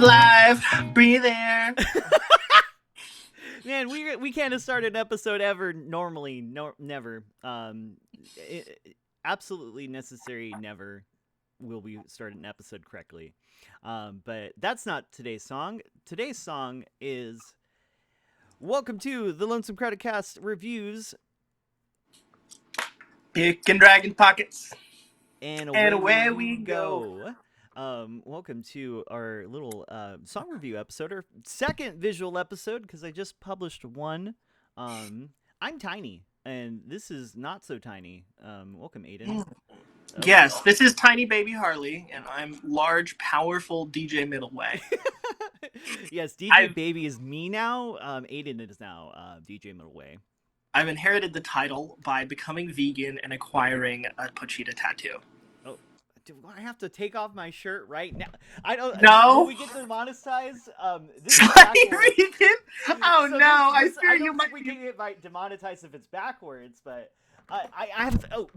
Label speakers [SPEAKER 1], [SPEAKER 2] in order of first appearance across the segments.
[SPEAKER 1] live, breathe air.
[SPEAKER 2] Man, we can't have started an episode ever normally. No, never. Absolutely necessary. Never will we start an episode correctly. But that's not today's song. Today's song is "Welcome to the Lonesome Credit Cast Reviews."
[SPEAKER 1] Picking dragon pockets.
[SPEAKER 2] And
[SPEAKER 1] away we go.
[SPEAKER 2] Welcome to our little song review episode, our second visual episode, because I just published one. I'm tiny, and this is not so tiny. Welcome, Aidan.
[SPEAKER 1] Yes, this is Tiny Baby Harley, and I'm large, powerful DJ Middleway.
[SPEAKER 2] Yes, DJ Baby is me now. Aidan is now DJ Middleway.
[SPEAKER 1] I've inherited the title by becoming vegan and acquiring a Pochita tattoo.
[SPEAKER 2] Oh, do I have to take off my shirt right now? I don't.
[SPEAKER 1] No.
[SPEAKER 2] Will we get demonetized? This is vegan.
[SPEAKER 1] Oh so no!
[SPEAKER 2] I
[SPEAKER 1] fear
[SPEAKER 2] you
[SPEAKER 1] might.
[SPEAKER 2] We can get demonetized if it's backwards, but I have to. Oh.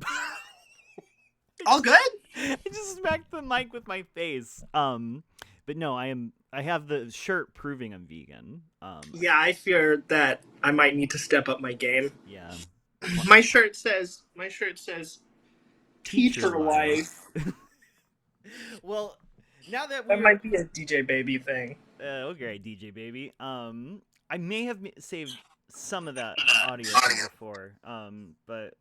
[SPEAKER 1] All good.
[SPEAKER 2] I just smacked the mic with my face. But no, I have the shirt proving I'm vegan.
[SPEAKER 1] Yeah, I fear that I might need to step up my game.
[SPEAKER 2] Yeah.
[SPEAKER 1] My shirt says teacher wife.
[SPEAKER 2] Well, now that
[SPEAKER 1] that might be a DJ Baby thing.
[SPEAKER 2] Okay, DJ Baby. I may have saved some of that audio before. But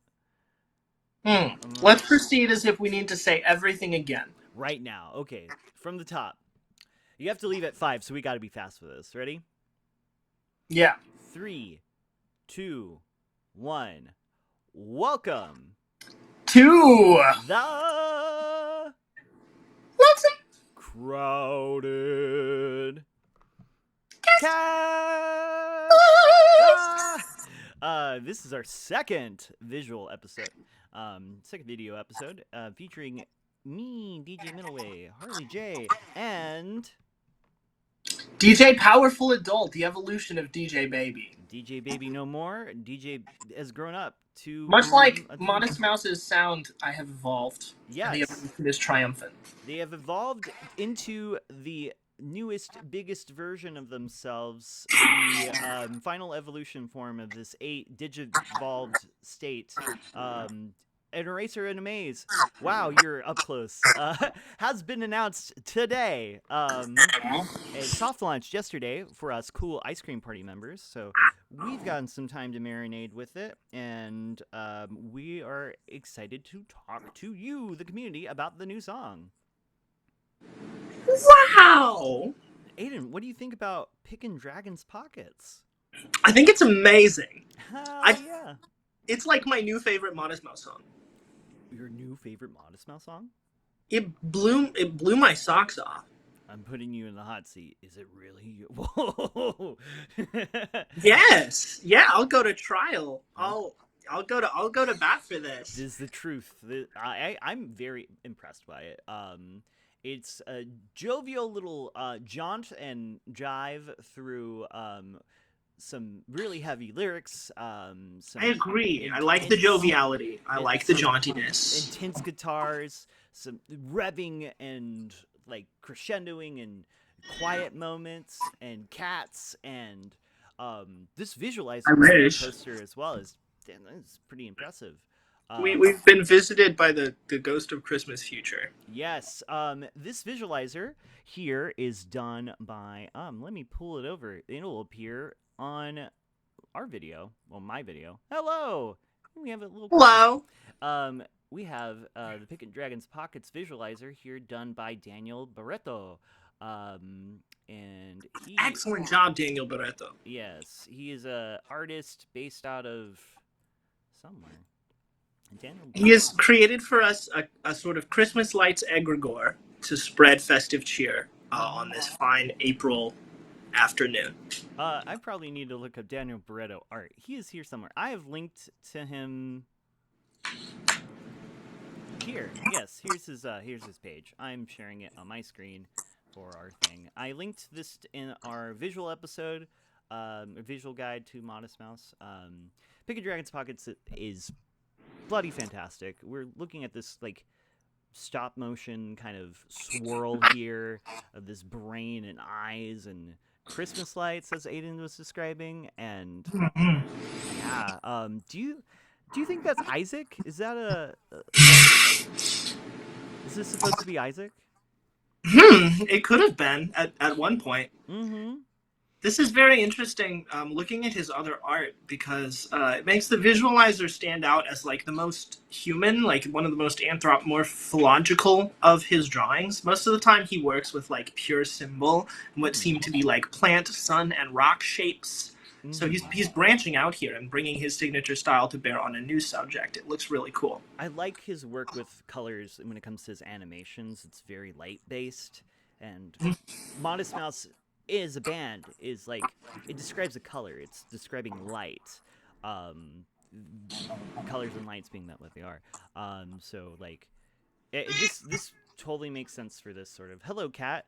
[SPEAKER 1] let's proceed as if we need to say everything again.
[SPEAKER 2] Right now. Okay, from the top. You have to leave at 5, so we got to be fast for this. Ready?
[SPEAKER 1] Yeah.
[SPEAKER 2] 3, 2, 1. Welcome
[SPEAKER 1] to
[SPEAKER 2] the
[SPEAKER 1] Lonesome
[SPEAKER 2] Crowded Cast. This is our second visual episode, second video episode, featuring me, DJ Middleway, Harley J, and
[SPEAKER 1] DJ Powerful Adult, the evolution of DJ Baby.
[SPEAKER 2] DJ Baby no more. DJ has grown up to...
[SPEAKER 1] Much like Modest Mouse's sound, I have evolved.
[SPEAKER 2] Yes.
[SPEAKER 1] And the evolution is triumphant.
[SPEAKER 2] They have evolved into the newest, biggest version of themselves, the final evolution form of this 8-digit-evolved state. An eraser and a maze. Wow, you're up close. Has been announced today. It soft launched yesterday for us cool ice cream party members. So we've gotten some time to marinate with it, and we are excited to talk to you, the community, about the new song.
[SPEAKER 1] Wow!
[SPEAKER 2] Aidan, what do you think about Pickin' Dragon's Pockets?
[SPEAKER 1] I think it's amazing.
[SPEAKER 2] Yeah.
[SPEAKER 1] It's like my new favorite Modest Mouse song.
[SPEAKER 2] Your new favorite Modest Mouse song?
[SPEAKER 1] It blew my socks off.
[SPEAKER 2] I'm putting you in the hot seat. Is it really? Whoa.
[SPEAKER 1] Yes. Yeah, I'll go to trial. I'll go to bat for this.
[SPEAKER 2] This is the truth. I'm very impressed by it. It's a jovial little jaunt and jive through some really heavy lyrics.
[SPEAKER 1] I agree. I like the joviality. I like the jauntiness.
[SPEAKER 2] Intense guitars, some revving and like crescendoing and quiet moments and cats and this visualizer poster as well is pretty impressive.
[SPEAKER 1] We've been visited by the ghost of Christmas future.
[SPEAKER 2] Yes. This visualizer here is done by let me pull it over. It'll appear on our video. Well, my video. Hello. We have a little.
[SPEAKER 1] Hello.
[SPEAKER 2] We have the Pickin' Dragon's Pockets visualizer here, done by Daniel Barreto. And
[SPEAKER 1] excellent job, Daniel Barreto.
[SPEAKER 2] Yes, he is a artist based out of somewhere.
[SPEAKER 1] He has created for us a sort of Christmas lights egregore to spread festive cheer on this fine April afternoon.
[SPEAKER 2] I probably need to look up Daniel Barreto art. He is here somewhere. I have linked to him here. Yes, here's his page. I'm sharing it on my screen for our thing. I linked this in our visual episode, a visual guide to Modest Mouse. Pickin' Dragon's Pockets is bloody fantastic. We're looking at this like stop motion kind of swirl here of this brain and eyes and Christmas lights, as Aidan was describing, and yeah. Do you think that's Isaac? Is that is this supposed to be Isaac?
[SPEAKER 1] It could have been at one point.
[SPEAKER 2] Mm-hmm.
[SPEAKER 1] This is very interesting, looking at his other art, because it makes the visualizer stand out as like the most human, like one of the most anthropomorphological of his drawings. Most of the time he works with like pure symbol and what seem to be like plant, sun, and rock shapes. So he's branching out here and bringing his signature style to bear on a new subject. It looks really cool.
[SPEAKER 2] I like his work with colors when it comes to his animations. It's very light based, and Modest Mouse is a band is like it describes a color. It's describing light, um, colors and lights being that what they are. So like this totally makes sense for this sort of Hello Cat,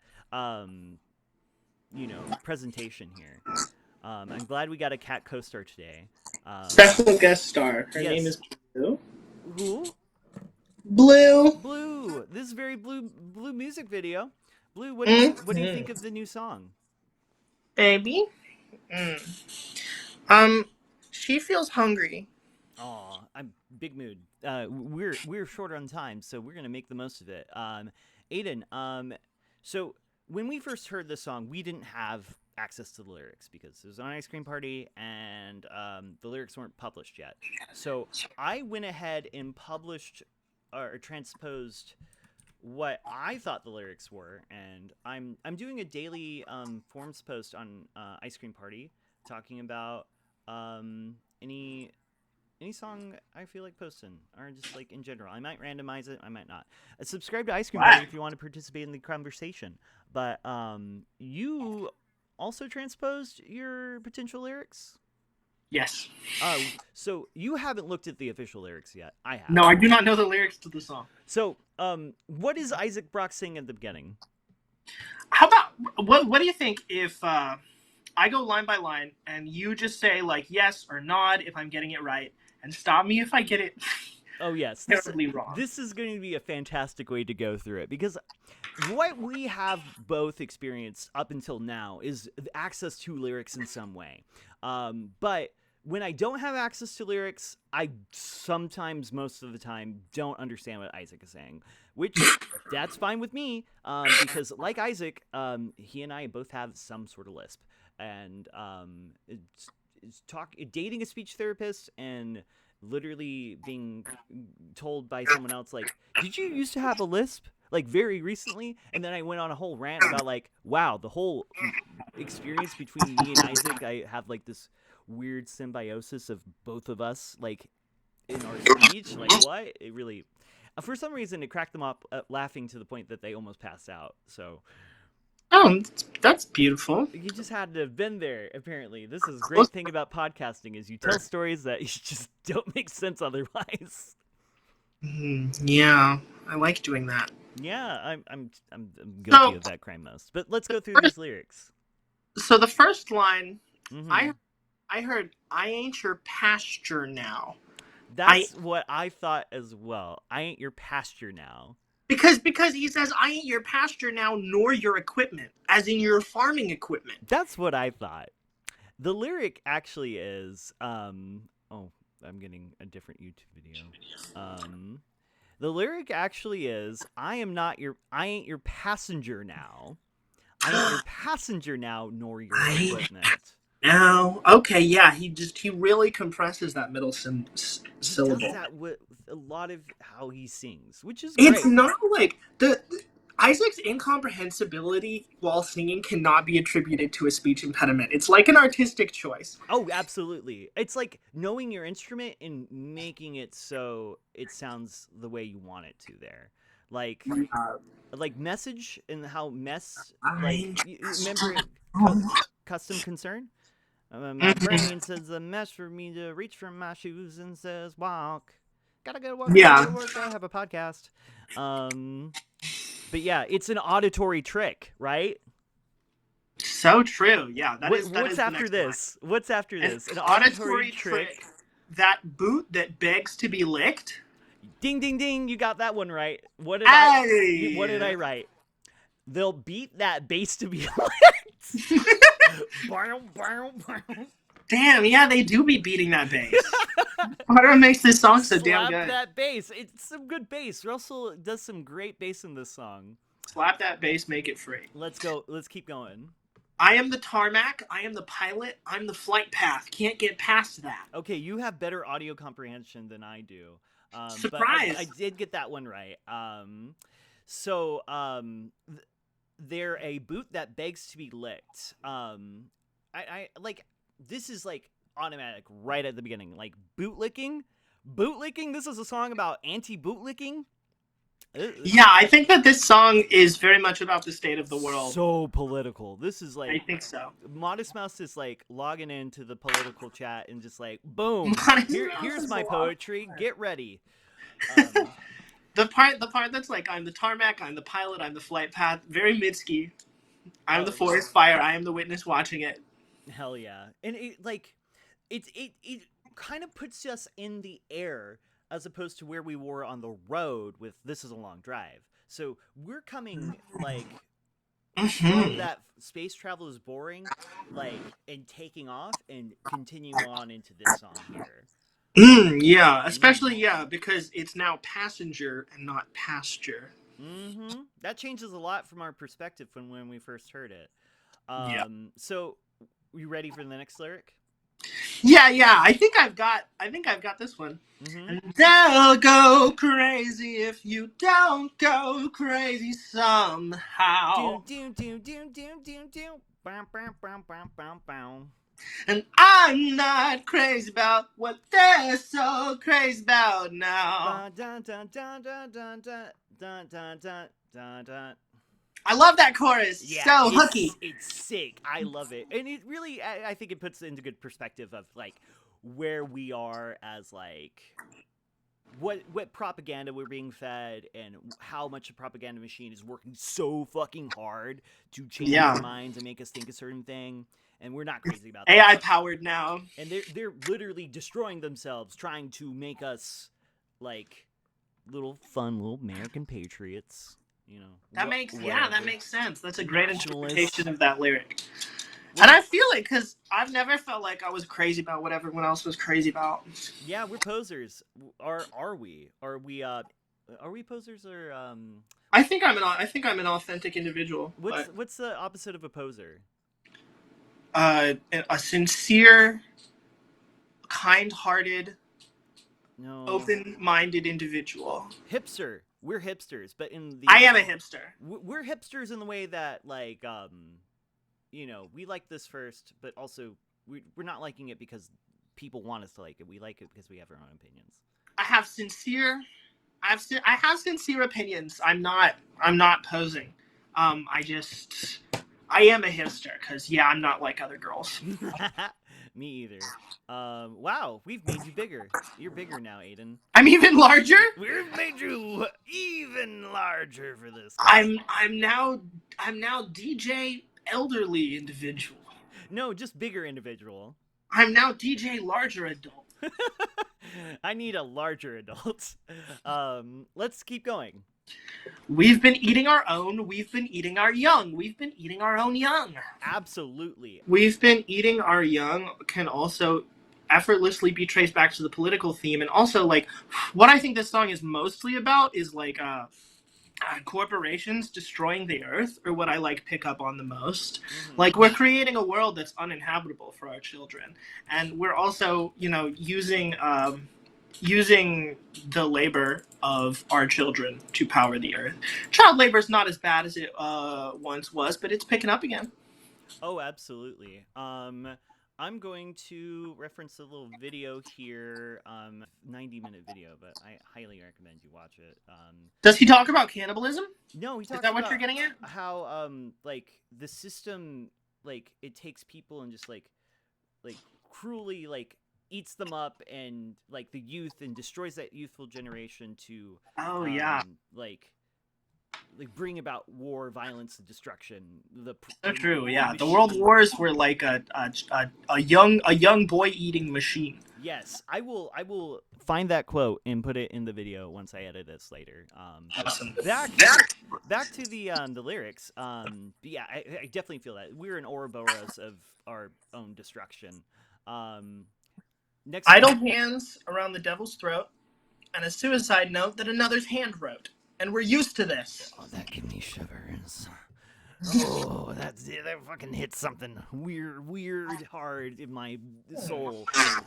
[SPEAKER 2] presentation here. I'm glad we got a cat co-star today.
[SPEAKER 1] Special guest star. Her name is Blue.
[SPEAKER 2] Who?
[SPEAKER 1] Blue.
[SPEAKER 2] Blue. This is very blue music video. Blue, what do you think of the new song?
[SPEAKER 3] Baby. She feels hungry.
[SPEAKER 2] Oh, I'm big mood. We're short on time, so we're gonna make the most of it. Aidan, so when we first heard this song, we didn't have access to the lyrics because it was on Ice Cream Party and the lyrics weren't published yet. So I went ahead and published or transposed what I thought the lyrics were, and I'm doing a daily forms post on Ice Cream Party talking about any song I feel like posting, or just like in general. I might randomize it, I might not. Subscribe to Ice Cream Party if you want to participate in the conversation. But you also transposed your potential lyrics?
[SPEAKER 1] Yes.
[SPEAKER 2] So you haven't looked at the official lyrics yet. I have.
[SPEAKER 1] No, I do not know the lyrics to the song.
[SPEAKER 2] So, what is Isaac Brock saying at the beginning?
[SPEAKER 1] How about what do you think if I go line by line and you just say like yes or nod if I'm getting it right, and stop me if I get it
[SPEAKER 2] Oh yes,
[SPEAKER 1] terribly wrong.
[SPEAKER 2] This is going to be a fantastic way to go through it, because what we have both experienced up until now is access to lyrics in some way. But when I don't have access to lyrics, I sometimes, most of the time, don't understand what Isaac is saying, which that's fine with me, because like Isaac, he and I both have some sort of lisp, and it's dating a speech therapist and literally being told by someone else, like, did you used to have a lisp, like, very recently? And then I went on a whole rant about, like, wow, the whole experience between me and Isaac, I have, like, this weird symbiosis of both of us, like, in our speech. Like, what? It really, for some reason, it cracked them up laughing to the point that they almost passed out. So
[SPEAKER 1] Oh, that's beautiful.
[SPEAKER 2] you just had to have been there, apparently. This is a great thing about podcasting, is you tell stories that you just don't make sense otherwise.
[SPEAKER 1] Yeah, I like doing that.
[SPEAKER 2] Yeah, I'm guilty of that crime most. But let's go through these lyrics.
[SPEAKER 1] So the first line, I heard, I ain't your pasture now.
[SPEAKER 2] That's what I thought as well. I ain't your pasture now.
[SPEAKER 1] Because he says, I ain't your pasture now, nor your equipment, as in your farming equipment.
[SPEAKER 2] That's what I thought. The lyric actually is, oh, I'm getting a different YouTube video. The lyric actually is, I ain't your passenger now. I ain't your passenger now, nor your equipment.
[SPEAKER 1] No. Okay, yeah, he really compresses that middle syllable.
[SPEAKER 2] He does that with a lot of how he sings, which is
[SPEAKER 1] great. It's
[SPEAKER 2] great.
[SPEAKER 1] not like Isaac's incomprehensibility while singing cannot be attributed to a speech impediment. It's like an artistic choice.
[SPEAKER 2] Oh, absolutely. It's like knowing your instrument and making it so it sounds the way you want it to there. Like message and how you remember Custom Concern? My brain says a mess for me to reach from my shoes and says walk. Gotta go to work.
[SPEAKER 1] Yeah.
[SPEAKER 2] Gotta work. Gotta have a podcast. But yeah, it's an auditory trick, right?
[SPEAKER 1] So true. Yeah.
[SPEAKER 2] What's after this? Line. What's after this?
[SPEAKER 1] An auditory trick. That boot that begs to be licked.
[SPEAKER 2] Ding, ding, ding! You got that one right. What did I write? They'll beat that bass to be licked.
[SPEAKER 1] Damn, yeah, they do be beating that bass. What makes this song so damn
[SPEAKER 2] Slap
[SPEAKER 1] good?
[SPEAKER 2] that bass. It's some good bass. Russell does some great bass in this song.
[SPEAKER 1] Slap that bass, make it free.
[SPEAKER 2] Let's go. Let's keep going.
[SPEAKER 1] I am the tarmac. I am the pilot. I'm the flight path. Can't get past that.
[SPEAKER 2] Okay, you have better audio comprehension than I do.
[SPEAKER 1] Surprise!
[SPEAKER 2] But I did get that one right. So they're a boot that begs to be licked. I like this is like automatic right at the beginning. Like bootlicking. This is a song about anti-bootlicking.
[SPEAKER 1] Yeah, I think that this song is very much about the state of the world.
[SPEAKER 2] So political. This is like
[SPEAKER 1] I think so.
[SPEAKER 2] Modest Mouse is like logging into the political chat and just like, boom, here's my poetry. Get ready.
[SPEAKER 1] The part that's like, I'm the tarmac, I'm the pilot, I'm the flight path. Very Mitski. I'm the forest fire. I am the witness watching it.
[SPEAKER 2] Hell yeah, and it kind of puts us in the air as opposed to where we were on the road with This Is a Long Drive. So we're coming like from that space travel is boring, like, and taking off and continuing on into this song here.
[SPEAKER 1] Yeah, especially, because it's now passenger and not pasture.
[SPEAKER 2] That changes a lot from our perspective from when we first heard it. So, you ready for the next lyric?
[SPEAKER 1] Yeah. I think I've got this one. And they'll go crazy if you don't go crazy somehow. And I'm not crazy about what they're so crazy about now. I love that chorus. Yeah, so hooky.
[SPEAKER 2] It's sick. I love it. And it really, I think it puts into good perspective of like where we are as like what propaganda we're being fed and how much a propaganda machine is working so fucking hard to change our minds and make us think a certain thing. And we're not crazy about that.
[SPEAKER 1] AI powered now.
[SPEAKER 2] And they're literally destroying themselves trying to make us like little American patriots. You know,
[SPEAKER 1] that makes sense. That's a great interpretation of that lyric. And I feel it because I've never felt like I was crazy about what everyone else was crazy about.
[SPEAKER 2] Yeah, we're posers. Are we? Are we posers or
[SPEAKER 1] I think I'm an authentic individual.
[SPEAKER 2] What's the opposite of a poser?
[SPEAKER 1] A sincere, kind-hearted, open-minded individual.
[SPEAKER 2] Hipster. We're hipsters, but in the
[SPEAKER 1] I am a hipster.
[SPEAKER 2] We're hipsters in the way that like you know, we like this first, but also we're not liking it because people want us to like it. We like it because we have our own opinions. I have sincere
[SPEAKER 1] opinions. I'm not posing. I am a hipster because I'm not like other girls.
[SPEAKER 2] Me either. Wow, we've made you bigger. You're bigger now, Aidan.
[SPEAKER 1] I'm even larger?
[SPEAKER 2] We've made you even larger for this.
[SPEAKER 1] I'm now DJ elderly individual.
[SPEAKER 2] No, just bigger individual.
[SPEAKER 1] I'm now DJ larger adult.
[SPEAKER 2] I need a larger adult. Let's keep going.
[SPEAKER 1] We've been eating our own. We've been eating our young. We've been eating our own young.
[SPEAKER 2] Absolutely.
[SPEAKER 1] We've been eating our young can also effortlessly be traced back to the political theme. And also, like, what I think this song is mostly about is, like, corporations destroying the earth, or what I, like, pick up on the most. Like, we're creating a world that's uninhabitable for our children. And we're also, using the labor of our children to power the earth. Child labor is not as bad as it once was, but it's picking up again.
[SPEAKER 2] Oh, absolutely. I'm going to reference a little video here, 90-minute video, but I highly recommend you watch it.
[SPEAKER 1] Does he talk about cannibalism?
[SPEAKER 2] No, he talks about...
[SPEAKER 1] Is that what you're getting at?
[SPEAKER 2] How, like, the system, like, it takes people and just, like, cruelly, like, eats them up and, like, the youth and destroys that youthful generation to... Like bring about war, violence, and destruction.
[SPEAKER 1] So true, yeah. The world wars were like a young boy eating machine.
[SPEAKER 2] Yes, I will find that quote and put it in the video once I edit this later. But
[SPEAKER 1] Awesome.
[SPEAKER 2] back to the lyrics. But yeah, I definitely feel that we're an Ouroboros of our own destruction. Next
[SPEAKER 1] Idle
[SPEAKER 2] line.
[SPEAKER 1] hands around the devil's throat, and a suicide note that another's hand wrote. And we're used to this.
[SPEAKER 2] Oh, that gives me shivers. Oh, that fucking hits something weird hard in my soul.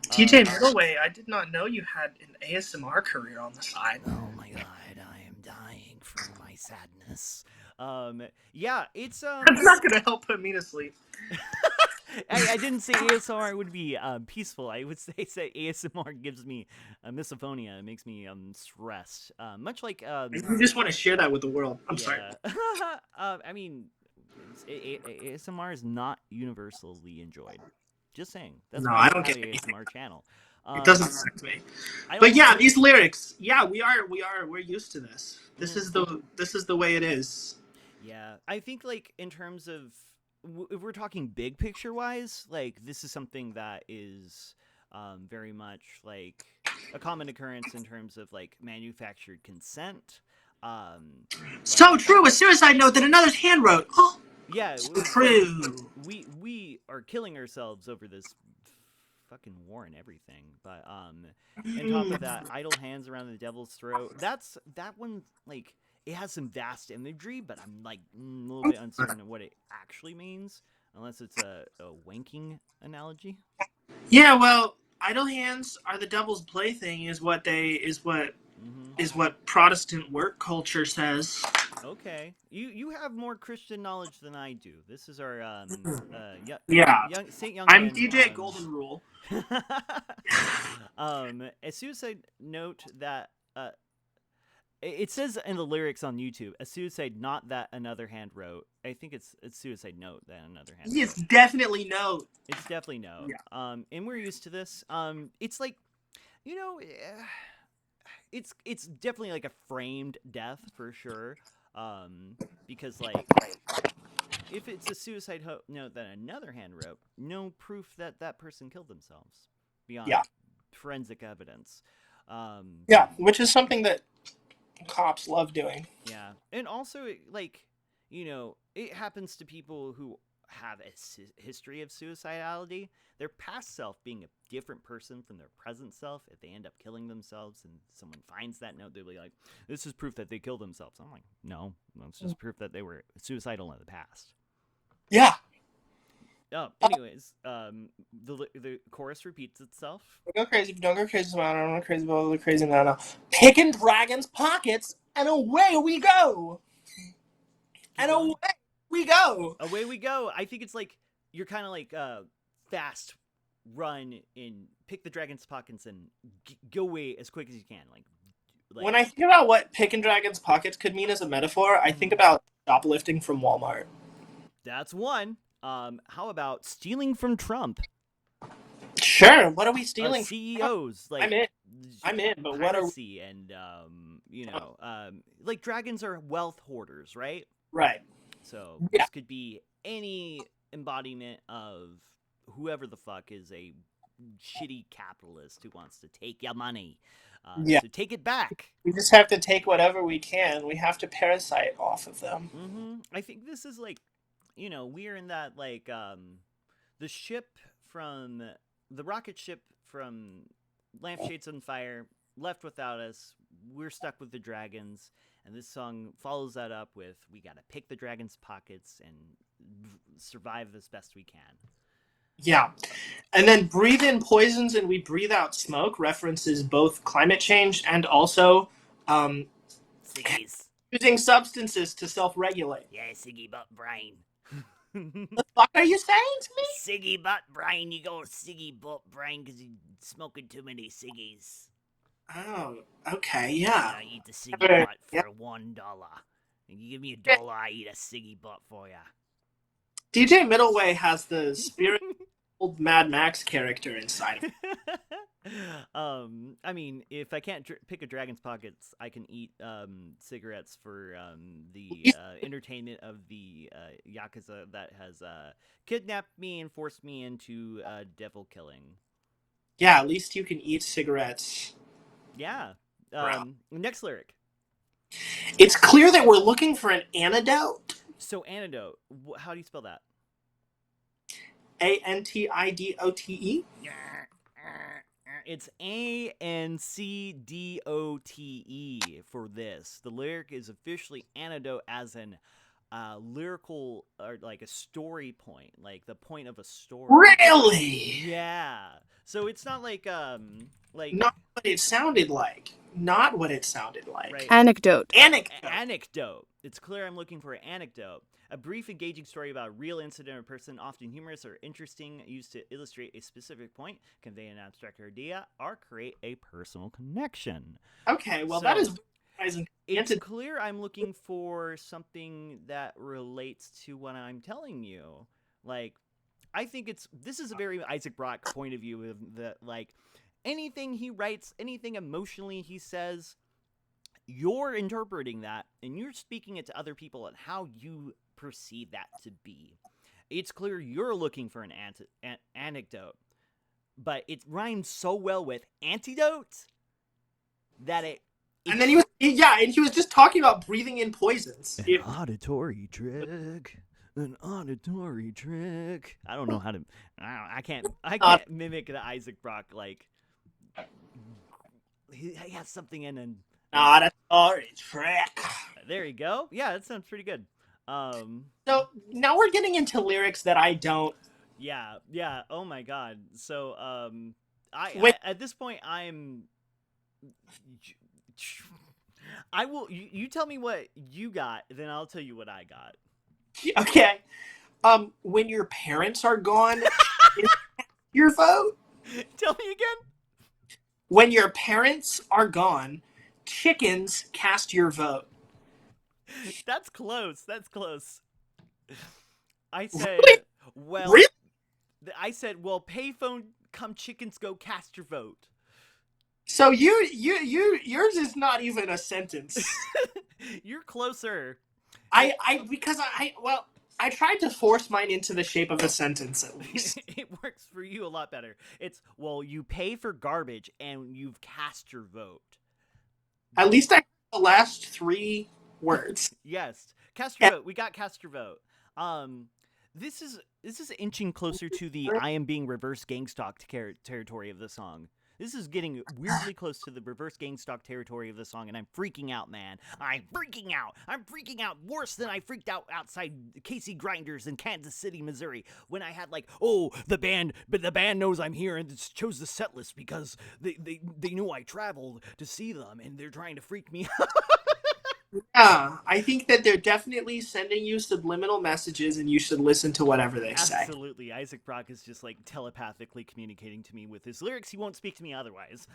[SPEAKER 1] DJ Middleway, I did not know you had an ASMR career on the side.
[SPEAKER 2] Oh my god, I am dying from my sadness. Yeah, it's
[SPEAKER 1] That's not gonna help put me to sleep.
[SPEAKER 2] I didn't say ASMR would be peaceful. I would say ASMR gives me misophonia. It makes me stressed. Much like
[SPEAKER 1] You just want to share that with the world. I'm sorry.
[SPEAKER 2] I mean, ASMR is not universally enjoyed. Just saying. That's
[SPEAKER 1] No,
[SPEAKER 2] why
[SPEAKER 1] I don't
[SPEAKER 2] have
[SPEAKER 1] get
[SPEAKER 2] an ASMR channel.
[SPEAKER 1] It doesn't affect me.
[SPEAKER 2] I don't-
[SPEAKER 1] But yeah, these lyrics. Yeah, we're used to this. This
[SPEAKER 2] Mhm.
[SPEAKER 1] is the way it is.
[SPEAKER 2] Yeah, I think like in terms of if we're talking big picture wise, like this is something that is very much like a common occurrence in terms of like manufactured consent.
[SPEAKER 1] So
[SPEAKER 2] Like,
[SPEAKER 1] true. A suicide note that another's hand wrote. Oh,
[SPEAKER 2] yeah,
[SPEAKER 1] so
[SPEAKER 2] it's
[SPEAKER 1] true.
[SPEAKER 2] like we are killing ourselves over this fucking war and everything. But on top of that, idle hands around the devil's throat. That one like it has some vast imagery, but I'm like a little bit uncertain of what it actually means, unless it's a wanking analogy.
[SPEAKER 1] Yeah, well, idle hands are the devil's plaything, is what Protestant work culture says.
[SPEAKER 2] Okay, you have more Christian knowledge than I do. This is our
[SPEAKER 1] Yeah.
[SPEAKER 2] young Saint
[SPEAKER 1] I'm
[SPEAKER 2] Youngman.
[SPEAKER 1] DJ Golden Rule.
[SPEAKER 2] A suicide note that it says in the lyrics on YouTube, a suicide not that another hand wrote. I think it's suicide note that another hand
[SPEAKER 1] It's
[SPEAKER 2] wrote.
[SPEAKER 1] definitely no.
[SPEAKER 2] It's definitely no.
[SPEAKER 1] Yeah.
[SPEAKER 2] And we're used to this. It's like, you know, it's definitely like a framed death for sure. Because like if it's a suicide note that another hand wrote, no proof that that person killed themselves beyond forensic evidence.
[SPEAKER 1] Yeah, which is something that cops love doing.
[SPEAKER 2] Yeah, and also like, you know, it happens to people who have a history of suicidality. Their past self being a different person from their present self. If they end up killing themselves and someone finds that note, they'll be like, "This is proof that they killed themselves." I'm like, "No, that's just proof that they were suicidal in the past."
[SPEAKER 1] Yeah.
[SPEAKER 2] Anyways, the chorus repeats itself.
[SPEAKER 1] Don't go crazy. Don't go crazy about it. I don't go crazy about the crazy now. Picking dragons' pockets, and away we go. And away we go.
[SPEAKER 2] Away we go. I think it's like you're kind of like fast run and pick the dragon's pockets and go away as quick as you can. Like
[SPEAKER 1] when I think about what picking dragons' pockets could mean as a metaphor, I think about shoplifting from Walmart.
[SPEAKER 2] That's one. How about stealing from Trump?
[SPEAKER 1] Sure. What are we stealing?
[SPEAKER 2] CEOs. Like
[SPEAKER 1] I'm in. But what are
[SPEAKER 2] we? And you know, like dragons are wealth hoarders, right?
[SPEAKER 1] Right.
[SPEAKER 2] So this could be any embodiment of whoever the fuck is a shitty capitalist who wants to take your money. So take it back.
[SPEAKER 1] We just have to take whatever we can. We have to parasite off of them.
[SPEAKER 2] I think this is like, you know, we're in that like the ship from the rocket ship from Lampshades on Fire left without us. We're stuck with the dragons. And this song follows that up with we gotta pick the dragon's pockets and survive as best we can.
[SPEAKER 1] Yeah. And then breathe in poisons and we breathe out smoke references both climate change and also
[SPEAKER 2] Siggy's.
[SPEAKER 1] Using substances to self-regulate.
[SPEAKER 2] Yeah, Siggy butt brain.
[SPEAKER 1] The fuck are you saying to me?
[SPEAKER 2] Siggy butt brain. You go Siggy butt brain because you're smoking too many ciggies.
[SPEAKER 1] Oh, okay, yeah.
[SPEAKER 2] I eat the ciggy butt for $1. And you give me $1, I eat a ciggy butt for you.
[SPEAKER 1] DJ Middleway has the spirit old Mad Max character inside of him.
[SPEAKER 2] I mean, if I can't pick a dragon's pockets, I can eat cigarettes for the entertainment of the Yakuza that has kidnapped me and forced me into devil killing.
[SPEAKER 1] Yeah, at least you can eat cigarettes.
[SPEAKER 2] Yeah.
[SPEAKER 1] Bro.
[SPEAKER 2] Next lyric.
[SPEAKER 1] It's clear that we're looking for an antidote.
[SPEAKER 2] So antidote. How do you spell that?
[SPEAKER 1] Antidote.
[SPEAKER 2] It's ANCDOTE for this. The lyric is officially antidote as an lyrical or like a story point, like the point of a story.
[SPEAKER 1] Really?
[SPEAKER 2] Yeah. So it's not like
[SPEAKER 1] Not what it sounded like. Not what it sounded like.
[SPEAKER 2] right.
[SPEAKER 3] Anecdote.
[SPEAKER 2] Anecdote. It's clear I'm looking for an anecdote. A brief, engaging story about a real incident or person, often humorous or interesting, used to illustrate a specific point, convey an abstract idea, or create a personal connection.
[SPEAKER 1] Okay, well,
[SPEAKER 2] So,
[SPEAKER 1] that is
[SPEAKER 2] it's clear I'm looking for something that relates to what I'm telling you. Like, I think this is a very Isaac Brock point of view of the, like, anything he writes, anything emotionally he says, you're interpreting that and you're speaking it to other people and how you perceive that to be. It's clear you're looking for an anecdote, but it rhymes so well with antidote that it
[SPEAKER 1] and then he was just talking about breathing in poisons.
[SPEAKER 2] An auditory trick. An auditory trick. I don't know how to. I can't mimic the Isaac Brock like. He has something in an
[SPEAKER 1] Auditory trick.
[SPEAKER 2] There you go. Yeah, that sounds pretty good.
[SPEAKER 1] So now we're getting into lyrics that I don't.
[SPEAKER 2] Yeah. Oh my god. So
[SPEAKER 1] Wait.
[SPEAKER 2] I at this point I will. You tell me what you got, then I'll tell you what I got.
[SPEAKER 1] Okay. When your parents are gone, your vote.
[SPEAKER 2] Tell me again.
[SPEAKER 1] When your parents are gone, chickens cast your vote.
[SPEAKER 2] That's close. I said,
[SPEAKER 1] Really?
[SPEAKER 2] well,
[SPEAKER 1] Really?
[SPEAKER 2] well, payphone, come chickens, go cast your vote.
[SPEAKER 1] So yours is not even a sentence.
[SPEAKER 2] You're closer.
[SPEAKER 1] I tried to force mine into the shape of a sentence at least.
[SPEAKER 2] It works for you a lot better. It's, well, you pay for garbage and you've cast your vote.
[SPEAKER 1] At least I heard the last 3 words.
[SPEAKER 2] Yes. Cast your vote. We got cast your vote. This is inching closer to the I am being reverse gangstalk territory of the song. This is getting weirdly close to the reverse gangstalk territory of the song, and I'm freaking out, man. I'm freaking out. I'm freaking out worse than I freaked out outside Casey Grinders in Kansas City, Missouri, when I had like, oh, the band knows I'm here and chose the set list because they knew I traveled to see them, and they're trying to freak me out.
[SPEAKER 1] Yeah, I think that they're definitely sending you subliminal messages, and you should listen to whatever they say.
[SPEAKER 2] Absolutely. Isaac Brock is just like telepathically communicating to me with his lyrics. He won't speak to me otherwise.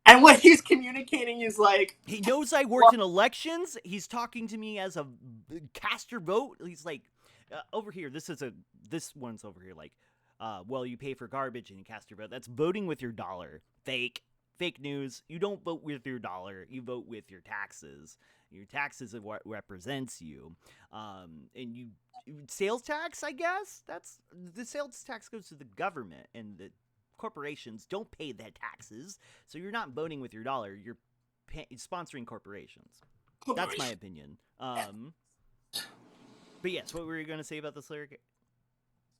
[SPEAKER 1] And what he's communicating is like,
[SPEAKER 2] he knows I worked in elections. He's talking to me as a caster vote. He's like, over here, this one's over here like, well, you pay for garbage and you cast your vote. That's voting with your dollar. Fake news. You don't vote with your dollar. You vote with your taxes. Your taxes are what represents you. And you sales tax, I guess. That's the sales tax goes to the government, and the corporations don't pay their taxes. So you're not voting with your dollar. You're sponsoring corporations. That's my opinion. But yes, what were you going to say about this lyric?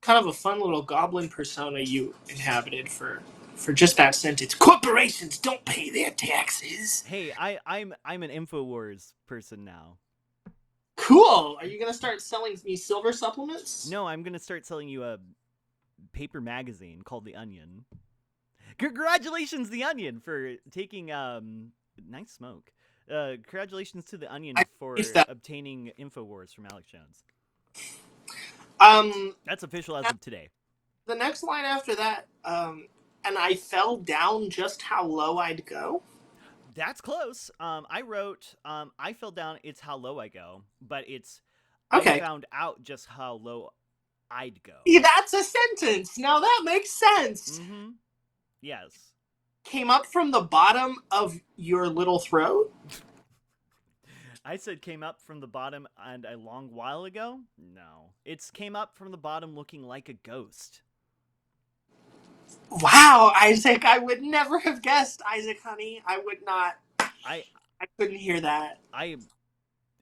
[SPEAKER 1] Kind of a fun little goblin persona you inhabited for just that sentence. Corporations don't pay their taxes.
[SPEAKER 2] Hey, I'm an InfoWars person now.
[SPEAKER 1] Cool. Are you gonna start selling me silver supplements?
[SPEAKER 2] No, I'm gonna start selling you a paper magazine called The Onion. Congratulations, The Onion, for taking nice smoke. Congratulations to The Onion for obtaining InfoWars from Alex Jones. That's official as of today.
[SPEAKER 1] The next line after that, and I fell down just how low I'd go.
[SPEAKER 2] That's close. I wrote, I fell down, it's how low I go, but it's,
[SPEAKER 1] okay.
[SPEAKER 2] I found out just how low I'd go.
[SPEAKER 1] Yeah, that's a sentence. Now that makes sense.
[SPEAKER 2] Mm-hmm. Yes.
[SPEAKER 1] Came up from the bottom of your little throat?
[SPEAKER 2] I said came up from the bottom and a long while ago? No. It's came up from the bottom looking like a ghost.
[SPEAKER 1] Wow, Isaac, I would never have guessed, Isaac, honey. I would not.
[SPEAKER 2] I
[SPEAKER 1] I couldn't hear that.
[SPEAKER 2] I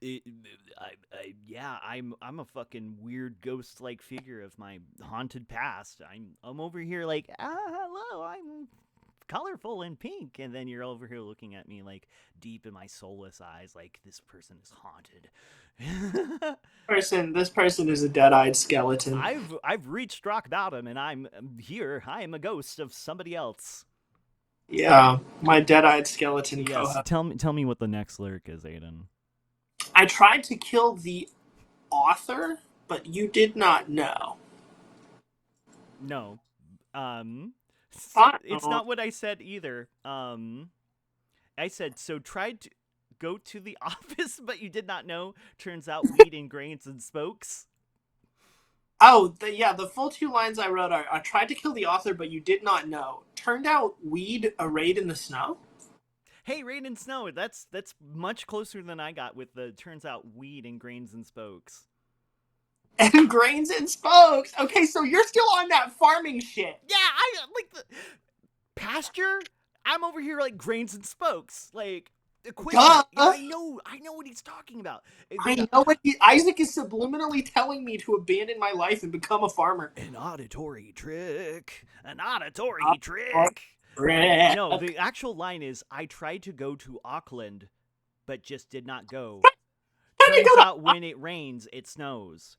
[SPEAKER 2] yeah, I'm a fucking weird ghost-like figure of my haunted past. I'm over here like, hello, I'm colorful and pink, and then you're over here looking at me like deep in my soulless eyes, like this person is haunted.
[SPEAKER 1] This person is a dead-eyed skeleton.
[SPEAKER 2] I've reached rock bottom, and I'm here. I am a ghost of somebody else.
[SPEAKER 1] Yeah, my dead-eyed skeleton
[SPEAKER 2] Yes,
[SPEAKER 1] co-host.
[SPEAKER 2] tell me what the next lyric is, Aidan.
[SPEAKER 1] I tried to kill the author, but you did not know.
[SPEAKER 2] No, it's
[SPEAKER 1] Uh-oh.
[SPEAKER 2] not what I said either. I said so. Tried to go to the office, but you did not know. Turns out weed and grains and spokes.
[SPEAKER 1] Oh, the full 2 lines I wrote are, I tried to kill the author, but you did not know. Turned out weed arrayed in the snow?
[SPEAKER 2] Hey, rain and snow. That's much closer than I got with the turns out weed and grains and spokes.
[SPEAKER 1] And grains and spokes. Okay, so you're still on that farming shit.
[SPEAKER 2] Yeah, I like the pasture. I'm over here like grains and spokes, like equipment.
[SPEAKER 1] Duh.
[SPEAKER 2] Yeah, I know what he's talking about.
[SPEAKER 1] I know what Isaac is subliminally telling me to abandon my life and become a farmer.
[SPEAKER 2] An auditory trick. An auditory trick. No, the actual line is, I tried to go to Auckland, but just did not go. Turns out when it rains, it snows.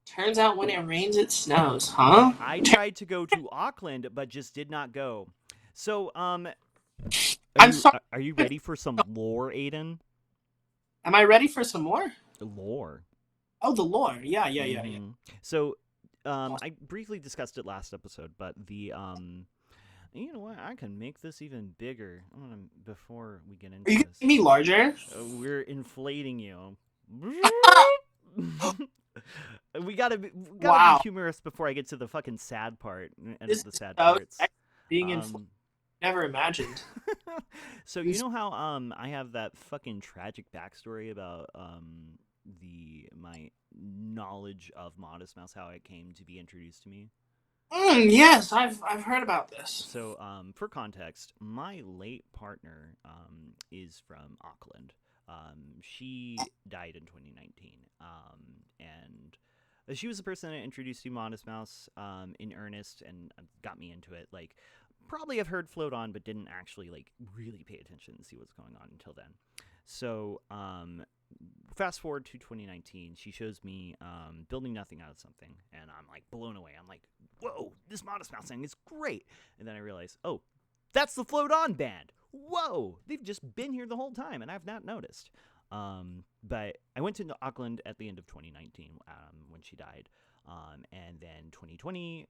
[SPEAKER 1] Turns out when it rains, it snows, huh?
[SPEAKER 2] I tried to go to Auckland, but just did not go. So,
[SPEAKER 1] I'm sorry.
[SPEAKER 2] Are you ready for some lore, Aidan?
[SPEAKER 1] Am I ready for some more?
[SPEAKER 2] Lore.
[SPEAKER 1] Oh, the lore. Yeah.
[SPEAKER 2] So, I briefly discussed it last episode, but the you know what? I can make this even bigger. Before we get into
[SPEAKER 1] Are you
[SPEAKER 2] this,
[SPEAKER 1] getting me larger?
[SPEAKER 2] We're inflating you. we gotta be humorous before I get to the fucking sad part. And
[SPEAKER 1] This
[SPEAKER 2] the sad
[SPEAKER 1] is so
[SPEAKER 2] parts.
[SPEAKER 1] being never imagined.
[SPEAKER 2] So you know how I have that fucking tragic backstory about my knowledge of Modest Mouse, how it came to be introduced to me.
[SPEAKER 1] Yes, I've heard about this.
[SPEAKER 2] So for context, my late partner is from Auckland. She died in 2019, and she was the person that introduced me to Modest Mouse in earnest and got me into it. Like, probably have heard Float On, but didn't actually like really pay attention and see what's going on until then. So fast forward to 2019, she shows me building nothing out of something, and I'm like blown away. I'm like, whoa, this Modest Mouse thing is great. And then I realize, oh, that's the Float On band. Whoa, they've just been here the whole time, and I've not noticed. But I went to Auckland at the end of 2019 when she died. And then 2020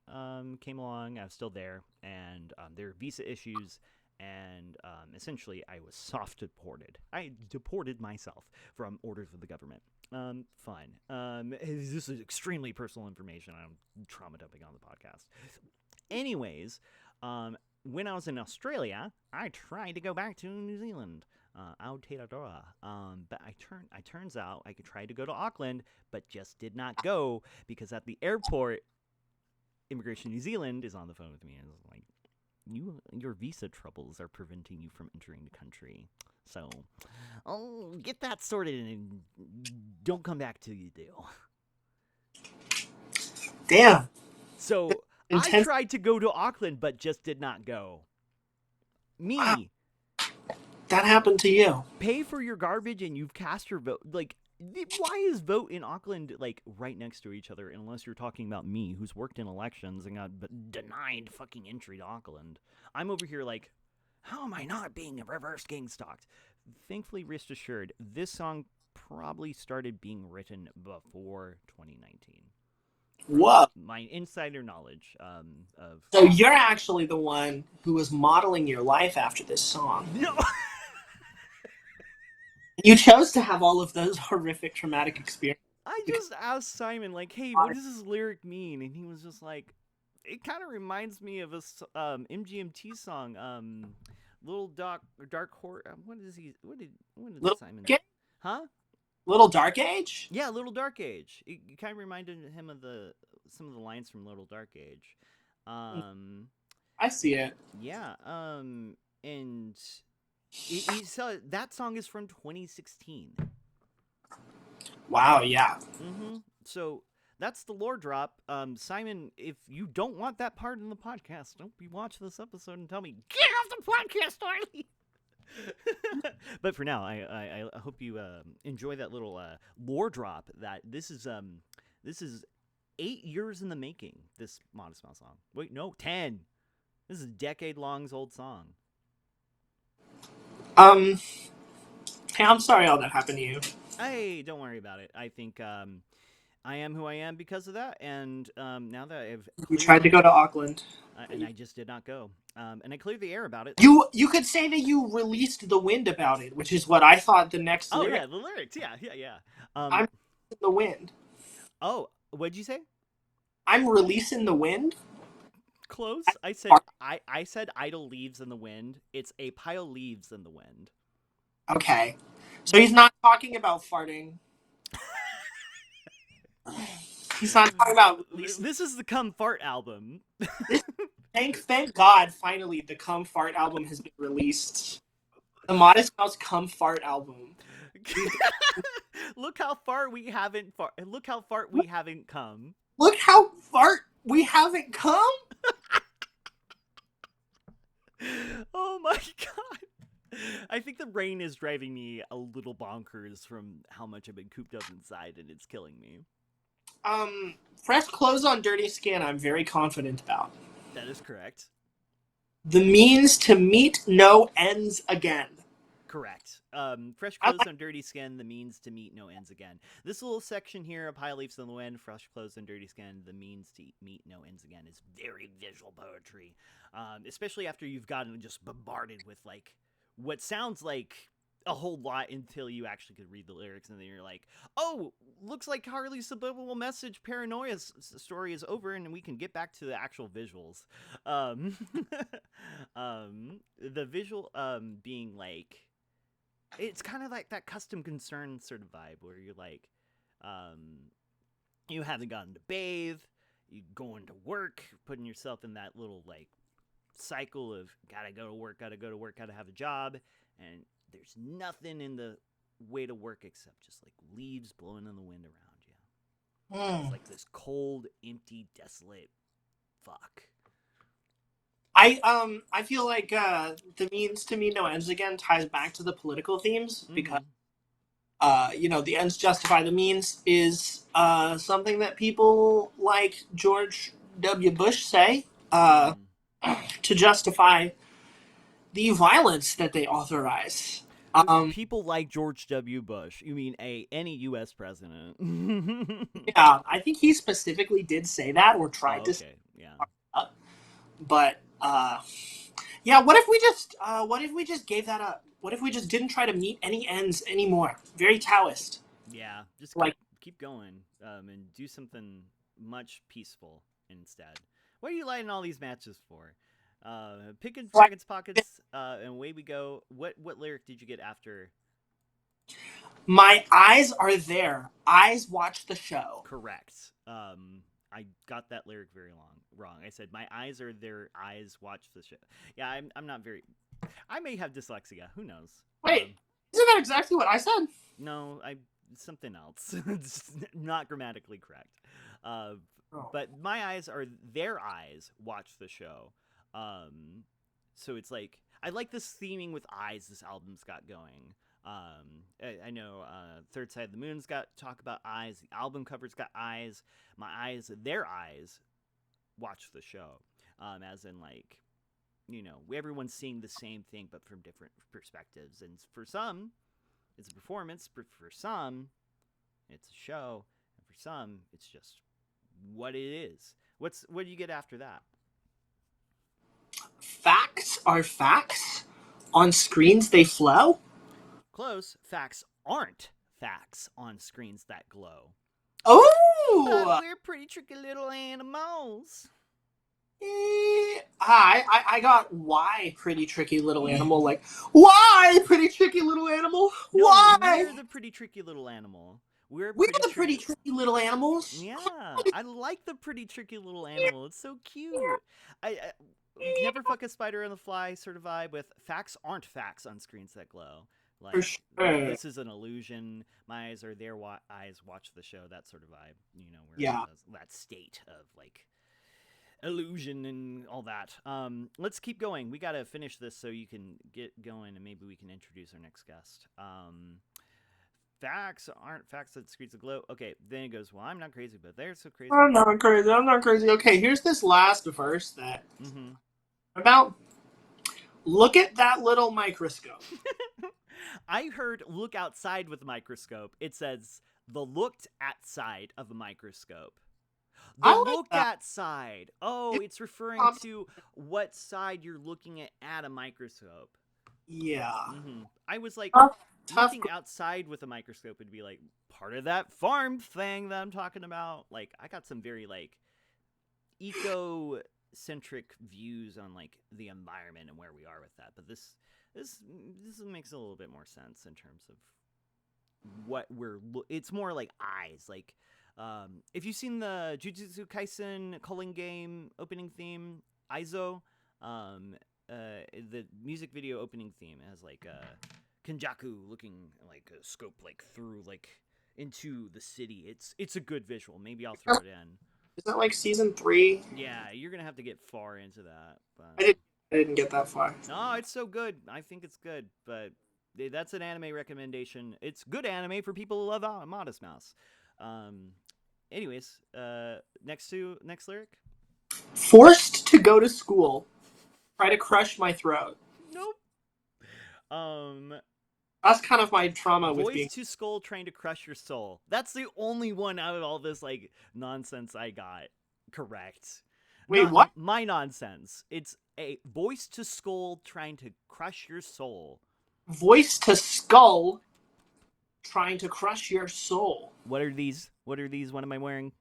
[SPEAKER 2] came along. I was still there, and there were visa issues, and essentially I was soft deported. I deported myself from orders of the government. Fine. This is extremely personal information. I'm trauma dumping on the podcast. Anyways, when I was in Australia, I tried to go back to New Zealand. Aotearoa. But turns out I tried to go to Auckland, but just did not go because at the airport, Immigration New Zealand is on the phone with me and is like, your visa troubles are preventing you from entering the country. So, get that sorted and don't come back till you do.
[SPEAKER 1] Damn.
[SPEAKER 2] So I tried to go to Auckland, but just did not go. Me.
[SPEAKER 1] Wow. That happened to you.
[SPEAKER 2] Pay for your garbage and you've cast your vote. Like, why is vote in Auckland like right next to each other? Unless you're talking about me, who's worked in elections and got denied fucking entry to Auckland. I'm over here like, how am I not being reverse gang stalked? Thankfully, rest assured, this song probably started being written before 2019.
[SPEAKER 1] Whoa.
[SPEAKER 2] My insider knowledge of.
[SPEAKER 1] So you're actually the one who was modeling your life after this song.
[SPEAKER 2] No.
[SPEAKER 1] You chose to have all of those horrific traumatic experiences.
[SPEAKER 2] I just asked Simon, like, hey, what does this lyric mean? And he was just like, it kind of reminds me of a MGMT song, Little Dark Horse. What did Simon? Huh?
[SPEAKER 1] Little Dark Age?
[SPEAKER 2] Yeah, Little Dark Age. It kind of reminded him of some of the lines from Little Dark Age.
[SPEAKER 1] I I see it.
[SPEAKER 2] Yeah. And so that song is from 2016.
[SPEAKER 1] Wow, yeah.
[SPEAKER 2] Mm-hmm. So that's the lore drop. Simon, if you don't want that part in the podcast, don't be watching this episode and tell me, get off the podcast, Harley! But for now, I hope you enjoy that little lore drop. That this is 8 years in the making. This Modest Mouse song. Wait, no, 10. This is a decade-long old song.
[SPEAKER 1] Hey, I'm sorry all that happened to you.
[SPEAKER 2] Hey, don't worry about it. I think I am who I am because of that, and now that I've
[SPEAKER 1] You tried to go to Auckland.
[SPEAKER 2] and I just did not go. And I cleared the air about it.
[SPEAKER 1] You could say that you released the wind about it, which is what I thought the next lyric.
[SPEAKER 2] Yeah, the lyrics. Yeah.
[SPEAKER 1] I'm in the wind.
[SPEAKER 2] Oh, what'd you say?
[SPEAKER 1] I'm releasing the wind?
[SPEAKER 2] Close. I said idle leaves in the wind. It's a pile leaves in the wind.
[SPEAKER 1] Okay. So he's not talking about farting. He's not talking about releasing.
[SPEAKER 2] This is the Come Fart album.
[SPEAKER 1] Thank God, finally, the Come Fart album has been released. The Modest Mouse Come Fart album.
[SPEAKER 2] Look how far we haven't Look how far we haven't come.
[SPEAKER 1] Look how far we haven't come.
[SPEAKER 2] Oh my god. I think the rain is driving me a little bonkers from how much I've been cooped up inside, and it's killing me.
[SPEAKER 1] Fresh clothes on dirty skin, I'm very confident about.
[SPEAKER 2] That is correct.
[SPEAKER 1] The means to meet no ends again.
[SPEAKER 2] Correct. Fresh clothes on dirty skin, the means to meet no ends again. This little section here of High Leaves in the Wind, fresh clothes on dirty skin, the means to meet no ends again is very visual poetry. Especially after you've gotten just bombarded with, like, what sounds like a whole lot until you actually could read the lyrics, and then you're like, oh, looks like Harley's subliminal message paranoia story is over, and we can get back to the actual visuals. The visual being like, it's kind of like that custom concern sort of vibe where you're like, you haven't gotten to bathe, you going to work, putting yourself in that little like cycle of gotta go to work, gotta have a job, and there's nothing in the way to work except just like leaves blowing in the wind around you. It's like this cold, empty, desolate fuck.
[SPEAKER 1] I feel like the means to meet no ends again ties back to the political themes because the ends justify the means is something that people like George W. Bush say to justify the violence that they authorize.
[SPEAKER 2] People like George W. Bush. You mean any U.S. president?
[SPEAKER 1] Yeah, I think he specifically did say that or tried to.
[SPEAKER 2] Okay, yeah.
[SPEAKER 1] But yeah, what if we just gave that up? What if we just didn't try to meet any ends anymore? Very Taoist.
[SPEAKER 2] Yeah, just keep going and do something much peaceful instead. What are you lighting all these matches for? Picking Dragon's Pockets, and away we go. What lyric did you get after?
[SPEAKER 1] My eyes are there. Eyes watch the show.
[SPEAKER 2] Correct. I got that lyric very wrong. I said my eyes are there. Eyes watch the show. Yeah, I'm not very. I may have dyslexia. Who knows?
[SPEAKER 1] Wait, isn't that exactly what I said?
[SPEAKER 2] No, something else. It's not grammatically correct. But my eyes are their eyes watch the show. So it's like I like this theming with eyes this album's got going. I know Third Side of the Moon's got talk about eyes. The album cover's got eyes. My eyes, their eyes watch the show. As in like, everyone's seeing the same thing but from different perspectives. And for some, it's a performance. For some, it's a show. And for some, it's just what it is. What do you get after that?
[SPEAKER 1] Facts are facts. On screens they flow.
[SPEAKER 2] Close. Facts aren't facts on screens that glow.
[SPEAKER 1] Oh!
[SPEAKER 2] We're pretty tricky little animals.
[SPEAKER 1] I got why pretty tricky little animal. Like, why pretty tricky little animal?
[SPEAKER 2] No,
[SPEAKER 1] Why?
[SPEAKER 2] we're the pretty tricky little animal. We're
[SPEAKER 3] We're
[SPEAKER 2] pretty
[SPEAKER 3] the pretty
[SPEAKER 2] tricky.
[SPEAKER 3] tricky little animals.
[SPEAKER 2] Yeah, I like the pretty tricky little animal. It's so cute. I never fuck a spider on the fly sort of vibe with facts aren't facts on screens that glow.
[SPEAKER 3] For
[SPEAKER 2] Like
[SPEAKER 3] sure.
[SPEAKER 2] this is an illusion. My eyes are their eyes. Watch the show. That sort of vibe. You know, where
[SPEAKER 3] Yeah.
[SPEAKER 2] that state of like illusion and all that. Let's keep going. We got to finish this so you can get going, and maybe we can introduce our next guest. Facts aren't facts that screens that glow. Okay, then it goes, well, I'm not crazy, but they're so crazy.
[SPEAKER 3] I'm not crazy. I'm not crazy. Okay, here's this last verse that
[SPEAKER 2] Mm-hmm.
[SPEAKER 3] about. Look at that little microscope.
[SPEAKER 2] I heard look outside with a microscope. It says the looked at side of a microscope. The
[SPEAKER 3] I like
[SPEAKER 2] look
[SPEAKER 3] that.
[SPEAKER 2] at side. Oh, it's referring to what side you're looking at a microscope.
[SPEAKER 3] Yeah.
[SPEAKER 2] Mm-hmm. I was like,
[SPEAKER 3] Tough.
[SPEAKER 2] looking outside with a microscope would be like part of that farm thing that I'm talking about. Like, I got some very like eco-centric views on like the environment and where we are with that. But this makes a little bit more sense in terms of what it's more like eyes. Like, if you've seen the Jujutsu Kaisen culling game opening theme, Aizo, the music video opening theme has like Kenjaku looking like a scope like through like into the city. It's a good visual. Maybe I'll throw it in.
[SPEAKER 3] Is that like season 3?
[SPEAKER 2] Yeah, you're gonna have to get far into that. But
[SPEAKER 3] I didn't get that far.
[SPEAKER 2] no, it's so good. I think it's good, but that's an anime recommendation. It's good anime for people who love Modest Mouse. Anyways, next lyric.
[SPEAKER 3] Forced to go to school. Try to crush my throat.
[SPEAKER 2] Nope.
[SPEAKER 3] That's kind of my trauma with
[SPEAKER 2] Voice
[SPEAKER 3] being.
[SPEAKER 2] to skull trying to crush your soul. That's the only one out of all this like nonsense I got correct.
[SPEAKER 3] Wait,
[SPEAKER 2] Not
[SPEAKER 3] what?
[SPEAKER 2] my nonsense. It's a voice to skull trying to crush your soul.
[SPEAKER 3] Voice to skull. Trying to crush your soul.
[SPEAKER 2] What are these? What am I wearing?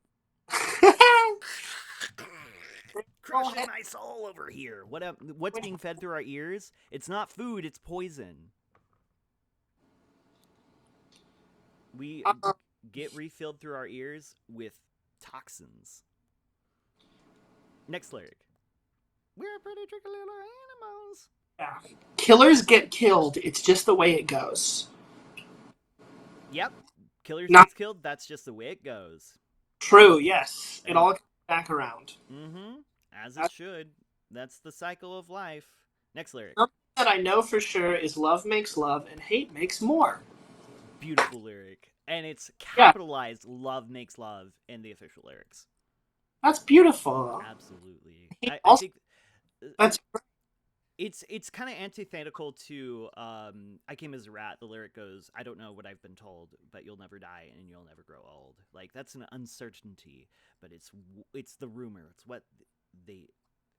[SPEAKER 2] Crushing my soul over here. What's being fed through our ears? It's not food, it's poison. We get refilled through our ears with toxins. Next lyric. We're pretty tricky little animals.
[SPEAKER 3] Yeah. Killers get killed. It's just the way it goes.
[SPEAKER 2] Yep. Killers
[SPEAKER 3] Not
[SPEAKER 2] gets killed. That's just the way it goes.
[SPEAKER 3] true. Yes, it all comes back around.
[SPEAKER 2] Mm-hmm. As it should. That's the cycle of life. Next lyric.
[SPEAKER 3] Something that I know for sure is love makes love and hate makes more.
[SPEAKER 2] Beautiful lyric. And it's capitalized love makes love in the official lyrics.
[SPEAKER 3] That's beautiful.
[SPEAKER 2] Absolutely.
[SPEAKER 3] I
[SPEAKER 2] think
[SPEAKER 3] that's
[SPEAKER 2] it's kind of antithetical to I Came as a Rat. The lyric goes, I don't know what I've been told, but you'll never die and you'll never grow old. Like, that's an uncertainty, but it's the rumor. It's what they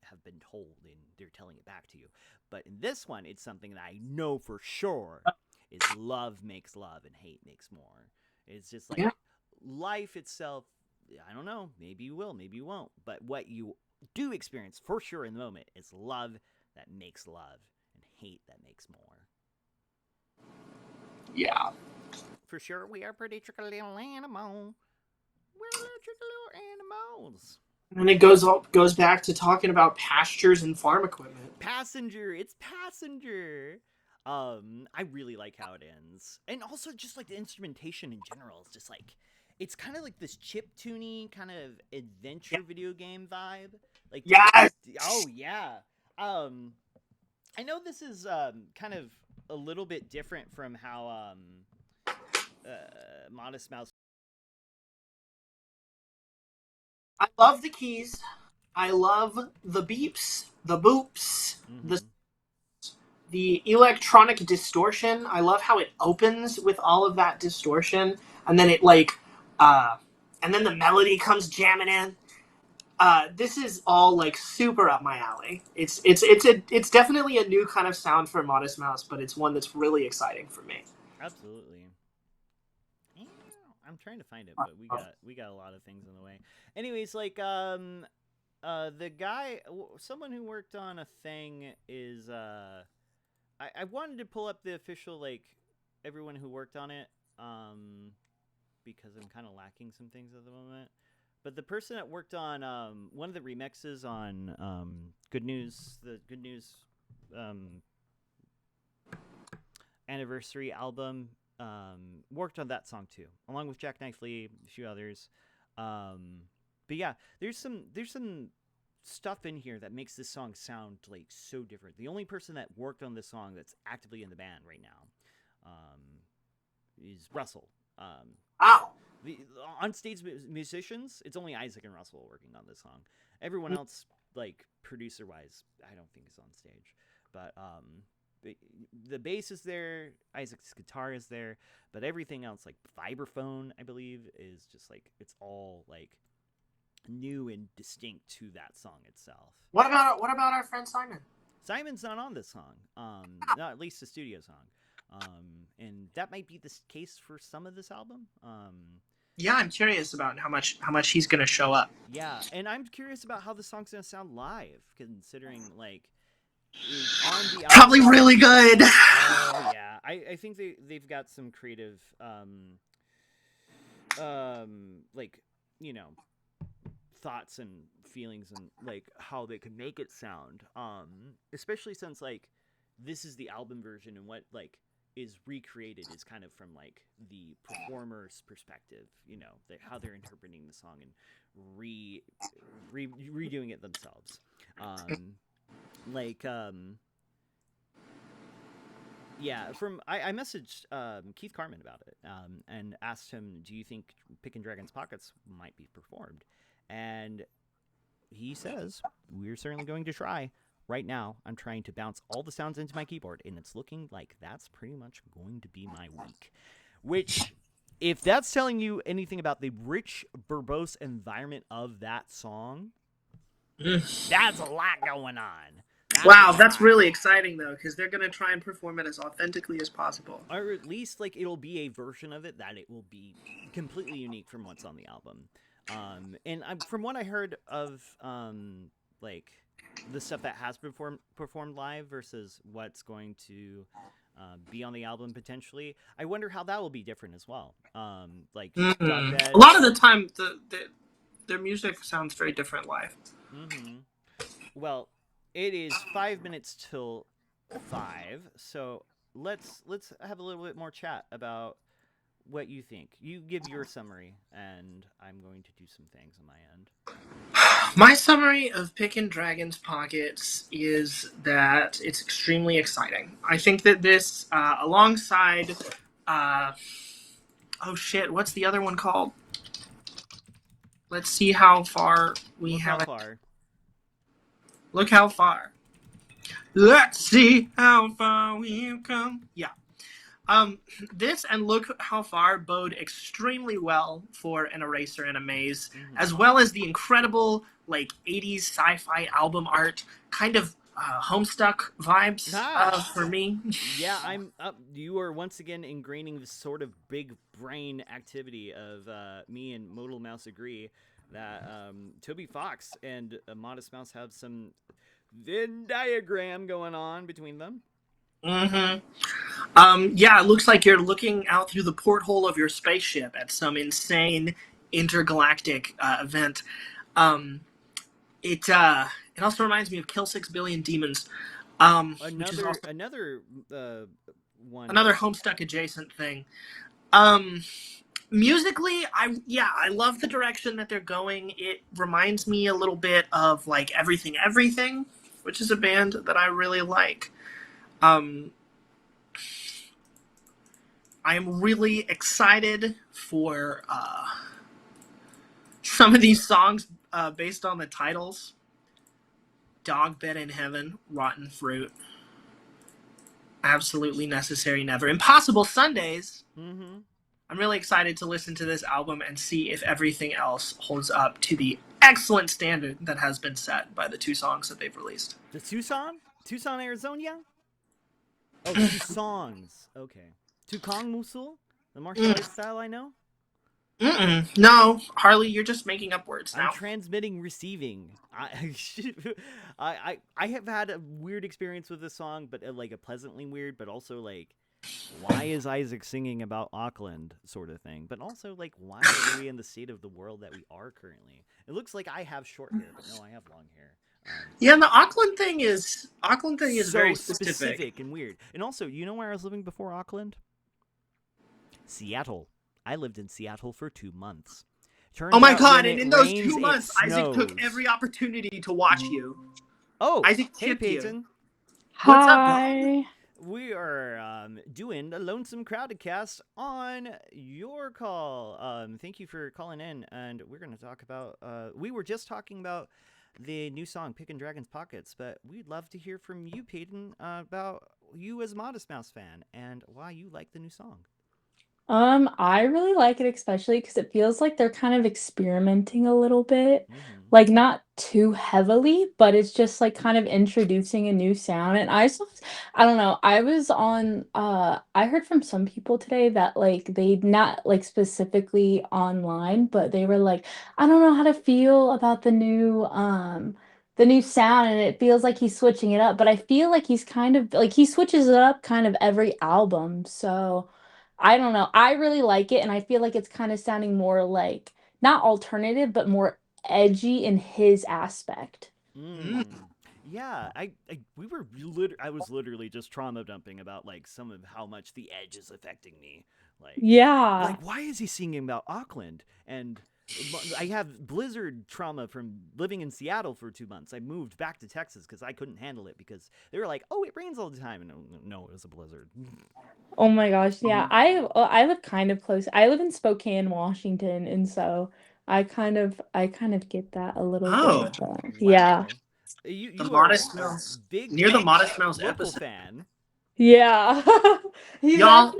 [SPEAKER 2] have been told and they're telling it back to you. But in this one, it's something that I know for sure is love makes love and hate makes more. It's just like life itself. I don't know. Maybe you will, maybe you won't. But what you do experience for sure in the moment is love that makes love and hate that makes more.
[SPEAKER 3] Yeah.
[SPEAKER 2] For sure, we are pretty tricky little animals. We're little tricky little animals.
[SPEAKER 3] And it goes back to talking about pastures and farm equipment.
[SPEAKER 2] Passenger, it's Passenger. I really like how it ends, and also just like the instrumentation in general is just like it's kind of like this chiptune kind of adventure video game vibe. Like
[SPEAKER 3] yes,
[SPEAKER 2] oh yeah. I know this is kind of a little bit different from how Modest Mouse.
[SPEAKER 3] I love the keys. I love the beeps, the boops, the electronic distortion. I love how it opens with all of that distortion, and then it and then the melody comes jamming in. This is all like super up my alley. It's definitely a new kind of sound for Modest Mouse, but it's one that's really exciting for me.
[SPEAKER 2] Absolutely. I'm trying to find it, but we got a lot of things in the way. Anyways, like the guy, someone who worked on a thing is I wanted to pull up the official like everyone who worked on it. because I'm kind of lacking some things at the moment. But the person that worked on one of the remixes on Good News, the Good News anniversary album, worked on that song too, along with Jack Knifley, a few others. But yeah, there's some stuff in here that makes this song sound like so different. The only person that worked on this song that's actively in the band right now is Russell.
[SPEAKER 3] Wow.
[SPEAKER 2] The on-stage musicians, it's only Isaac and Russell working on this song. Everyone else, like producer-wise, I don't think is on stage. But the bass is there, Isaac's guitar is there, but everything else, like vibraphone, I believe, is just like it's all like new and distinct to that song itself.
[SPEAKER 3] What about our friend Simon?
[SPEAKER 2] Simon's not on this song, not at least the studio song, and that might be the case for some of this album.
[SPEAKER 3] Yeah, I'm curious about how much he's gonna show up.
[SPEAKER 2] Yeah, and I'm curious about how the song's gonna sound live, considering like on the album,
[SPEAKER 3] Probably really good.
[SPEAKER 2] Oh yeah, I think they've got some creative, like you know, thoughts and feelings and like how they could make it sound. Especially since like this is the album version and what like is recreated is kind of from like the performer's perspective, you know, how they're interpreting the song and redoing it themselves. Yeah, I messaged Keith Carmen about it and asked him, do you think Pickin' Dragon's Pockets might be performed? And he says, we're certainly going to try. Right now, I'm trying to bounce all the sounds into my keyboard, and it's looking like that's pretty much going to be my week. Which, if that's telling you anything about the rich, verbose environment of that song, that's a lot going on.
[SPEAKER 3] That's really exciting, though, because they're going to try and perform it as authentically as possible.
[SPEAKER 2] Or at least, like, it'll be a version of it that it will be completely unique from what's on the album. And from what I heard of, like, the stuff that has been performed live versus what's going to be on the album potentially, I wonder how that will be different as well. Like,
[SPEAKER 3] a lot of the time, their music sounds very different live.
[SPEAKER 2] Mm-hmm. Well, it is 5 minutes till 5, so let's have a little bit more chat about what you think. You give your summary, and I'm going to do some things on my end.
[SPEAKER 3] My summary of Pickin' Dragon's Pockets is that it's extremely exciting. I think that this, alongside, oh shit, what's the other one called? Let's see how far we have. Look how far. Let's see how far we've come. Yeah. This and Look How Far bode extremely well for an Eraser and a Maze, as well as the incredible, like, 80s sci-fi album art, kind of Homestuck vibes for me.
[SPEAKER 2] Yeah, I'm up. You are once again ingraining this sort of big brain activity of me and Modal Mouse agree that Toby Fox and Modest Mouse have some Venn diagram going on between them.
[SPEAKER 3] Yeah, it looks like you're looking out through the porthole of your spaceship at some insane intergalactic event. It also reminds me of Kill 6 Billion Demons.
[SPEAKER 2] Another one.
[SPEAKER 3] Another Homestuck adjacent thing. Musically, I love the direction that they're going. It reminds me a little bit of like Everything, which is a band that I really like. I am really excited for some of these songs based on the titles. Dog Bed in Heaven, Rotten Fruit, Absolutely Necessary Never, Impossible Sundays.
[SPEAKER 2] Mm-hmm.
[SPEAKER 3] I'm really excited to listen to this album and see if everything else holds up to the excellent standard that has been set by the two songs that they've released.
[SPEAKER 2] The Tucson, Arizona? Oh, 2 songs. Okay. Tukang Musul? The martial arts style I know?
[SPEAKER 3] No, Harley, you're just making up words now.
[SPEAKER 2] I'm transmitting, receiving. I have had a weird experience with this song, but like a pleasantly weird, but also like why is Isaac singing about Auckland sort of thing, but also like why are we in the state of the world that we are currently? It looks like I have short hair, but no, I have long hair.
[SPEAKER 3] Yeah, and the Auckland thing is very
[SPEAKER 2] So
[SPEAKER 3] specific.
[SPEAKER 2] specific and weird. And also, you know where I was living before Auckland? Seattle. I lived in Seattle for 2 months. Turns
[SPEAKER 3] Oh my
[SPEAKER 2] out when
[SPEAKER 3] god! And
[SPEAKER 2] it
[SPEAKER 3] in those
[SPEAKER 2] rains,
[SPEAKER 3] 2 months,
[SPEAKER 2] it
[SPEAKER 3] Isaac took
[SPEAKER 2] snows.
[SPEAKER 3] every opportunity to watch you.
[SPEAKER 2] Oh,
[SPEAKER 3] Isaac
[SPEAKER 2] hey
[SPEAKER 3] tipped you.
[SPEAKER 2] Peyton.
[SPEAKER 3] What's up, dog?
[SPEAKER 4] Hi.
[SPEAKER 2] We are doing a Lonesome Crowded Cast on your call. Thank you for calling in, and we're going to talk about. We were just talking about the new song "Pickin' Dragon's Pockets," but we'd love to hear from you, Peyton, about you as a Modest Mouse fan and why you like the new song.
[SPEAKER 4] I really like it, especially because it feels like they're kind of experimenting a little bit.
[SPEAKER 2] Mm-hmm.
[SPEAKER 4] Like not too heavily, but it's just like kind of introducing a new sound. And I don't know, I heard from some people today that like they not like specifically online, but they were like, I don't know how to feel about the new sound, and it feels like he's switching it up, but I feel like he's kind of like he switches it up kind of every album. So I don't know. I really like it, and I feel like it's kind of sounding more like not alternative, but more edgy in his aspect.
[SPEAKER 3] Mm.
[SPEAKER 2] Yeah, I was literally just trauma dumping about like some of how much the edge is affecting me.
[SPEAKER 4] Yeah.
[SPEAKER 2] Like why is he singing about Auckland? And I have blizzard trauma from living in Seattle for 2 months. I moved back to Texas because I couldn't handle it because they were like, "Oh, it rains all the time," and no, it was a blizzard.
[SPEAKER 4] Oh my gosh. Yeah. I live kind of close. I live in Spokane, Washington, and so I kind of get that a little
[SPEAKER 3] Oh,
[SPEAKER 4] bit. Yeah.
[SPEAKER 2] Wow, you
[SPEAKER 3] the
[SPEAKER 2] you are
[SPEAKER 3] Modest
[SPEAKER 2] a
[SPEAKER 3] Mouse
[SPEAKER 2] big
[SPEAKER 3] near the Modest Mouse
[SPEAKER 2] local
[SPEAKER 3] epicenter.
[SPEAKER 2] fan.
[SPEAKER 4] Yeah.
[SPEAKER 3] Y'all,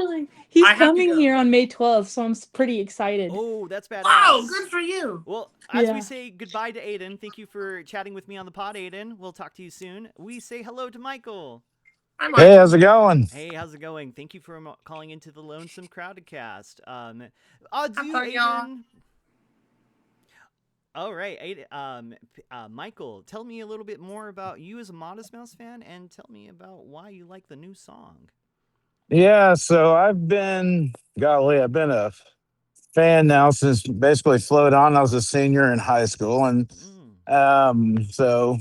[SPEAKER 4] He's
[SPEAKER 3] I have to
[SPEAKER 4] coming
[SPEAKER 3] go.
[SPEAKER 4] here on May 12th, so I'm pretty excited.
[SPEAKER 2] Oh, that's
[SPEAKER 3] Wow,
[SPEAKER 2] badass.
[SPEAKER 3] good for you.
[SPEAKER 2] Well, as we
[SPEAKER 4] Yeah.
[SPEAKER 2] say goodbye to Aidan, thank you for chatting with me on the pod, Aidan. We'll talk to you soon. We say hello to Michael.
[SPEAKER 3] I'm
[SPEAKER 5] Hey,
[SPEAKER 3] like,
[SPEAKER 5] how's it going?
[SPEAKER 2] Hey, how's it going? Thank you for calling into the Lonesome Crowded Cast.
[SPEAKER 3] have
[SPEAKER 2] Adieu,
[SPEAKER 3] fun, y'all.
[SPEAKER 2] Aidan. All right, Michael, tell me a little bit more about you as a Modest Mouse fan, and tell me about why you like the new song.
[SPEAKER 5] Yeah, so I've been a fan now since basically Float On. I was a senior in high school, and
[SPEAKER 2] Mm,
[SPEAKER 5] so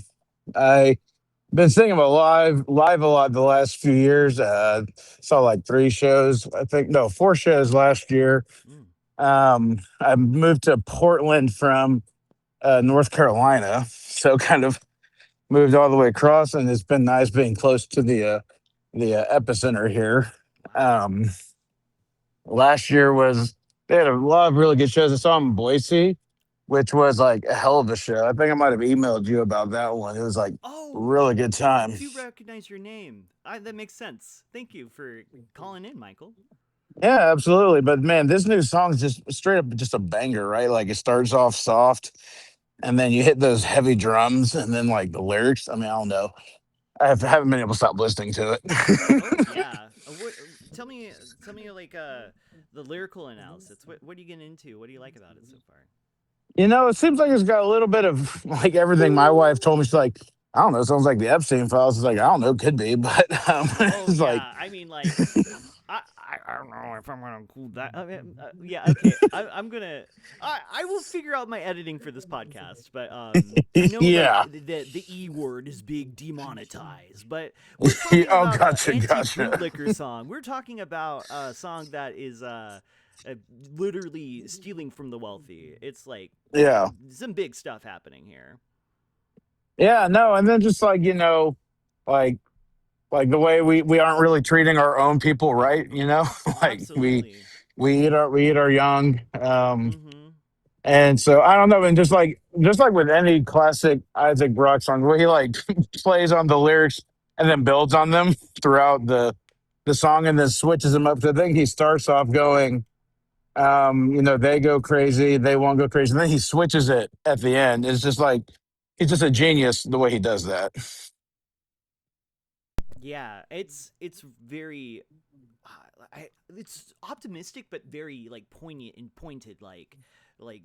[SPEAKER 5] I been seeing him live a lot the last few years. Saw like 3 shows, I think, no, 4 shows last year.
[SPEAKER 2] mm.
[SPEAKER 5] I moved to Portland from North Carolina, so kind of moved all the way across, and it's been nice being close to the epicenter here.
[SPEAKER 2] Wow.
[SPEAKER 5] Um, Last year was they had a lot of really good shows. I saw them in Boise, which was like a hell of a show. I think I might have emailed you about that one. It was like a
[SPEAKER 2] Oh,
[SPEAKER 5] really good
[SPEAKER 2] I
[SPEAKER 5] time.
[SPEAKER 2] do recognize your name. That makes sense. Thank you for calling in, Michael.
[SPEAKER 5] Yeah, absolutely. But man, this new song's just straight up just a banger, right? Like it starts off soft, and then you hit those heavy drums, and then like the lyrics. I mean, I don't know. Haven't been able to stop listening to
[SPEAKER 2] Oh
[SPEAKER 5] it.
[SPEAKER 2] yeah. What? Tell me like the lyrical analysis. What are you getting into? What do you like about it so far?
[SPEAKER 5] It seems like it's got a little bit of like everything my wife told me. She's like, I don't know, sounds like the Epstein files. It's like, I don't know, could be, but
[SPEAKER 2] Oh
[SPEAKER 5] it's like,
[SPEAKER 2] yeah. I mean like I don't know if I'm gonna include that. I mean, yeah, okay. I'm gonna. I will figure out my editing for this podcast, but I know like
[SPEAKER 5] yeah.
[SPEAKER 2] the E word is big demonetized, but we're talking
[SPEAKER 5] Oh,
[SPEAKER 2] about an
[SPEAKER 5] gotcha,
[SPEAKER 2] anti
[SPEAKER 5] gotcha.
[SPEAKER 2] bootlicker song. We're talking about a song that is uh literally stealing from the wealthy. It's like
[SPEAKER 5] Yeah.
[SPEAKER 2] some big stuff happening here.
[SPEAKER 5] Yeah, no, and then just like, like the way we aren't really treating our own people right, like
[SPEAKER 2] Absolutely.
[SPEAKER 5] we eat our young.
[SPEAKER 2] Mm-hmm.
[SPEAKER 5] And so I don't know, and just like with any classic Isaac Brock song, where he like plays on the lyrics and then builds on them throughout the song and then switches them up. I think he starts off going, they go crazy, they won't go crazy. And then he switches it at the end. It's just like he's just a genius the way he does that.
[SPEAKER 2] Yeah, it's very it's optimistic but very like poignant and pointed like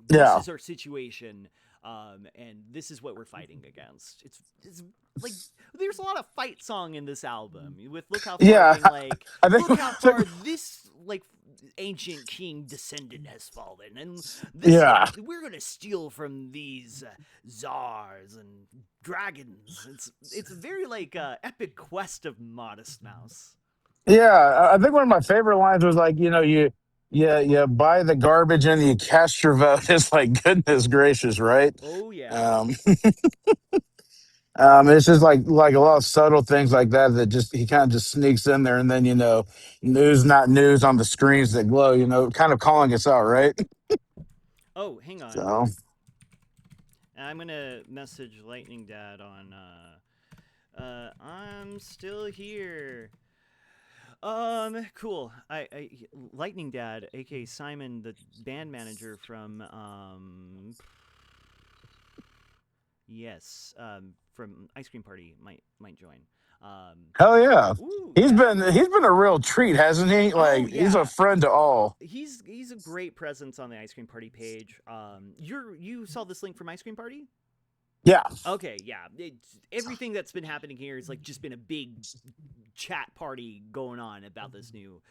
[SPEAKER 2] this
[SPEAKER 5] Yeah.
[SPEAKER 2] is our situation. And this is what we're fighting against. It's like there's a lot of fight song in this album with look how far
[SPEAKER 5] Yeah,
[SPEAKER 2] being like
[SPEAKER 5] I think,
[SPEAKER 2] look how far this like ancient king descendant has fallen, and this
[SPEAKER 5] yeah,
[SPEAKER 2] we're gonna steal from these czars and dragons. It's a very like epic quest of Modest Mouse.
[SPEAKER 5] yeah. I think one of my favorite lines was like, you buy the garbage and you cast your vote. It's like goodness gracious, right?
[SPEAKER 2] Oh yeah.
[SPEAKER 5] Um, it's just like a lot of subtle things like that that just he kind of just sneaks in there, and then news not news on the screens that glow. Kind of calling us out, right?
[SPEAKER 2] Oh, hang on.
[SPEAKER 5] So
[SPEAKER 2] I'm gonna message Lightning Dad on. I'm still here. Cool. Lightning Dad, aka Simon, the band manager from yes, from Ice Cream Party might join.
[SPEAKER 5] hell yeah,
[SPEAKER 2] Ooh,
[SPEAKER 5] he's
[SPEAKER 2] yeah.
[SPEAKER 5] been a real treat, hasn't he?
[SPEAKER 2] Oh
[SPEAKER 5] Like he's a
[SPEAKER 2] yeah.
[SPEAKER 5] friend to all.
[SPEAKER 2] He's a great presence on the Ice Cream Party page. You saw this link from Ice Cream Party?
[SPEAKER 5] Yeah,
[SPEAKER 2] Okay, yeah. Everything that's been happening here has like just been a big chat party going on about this new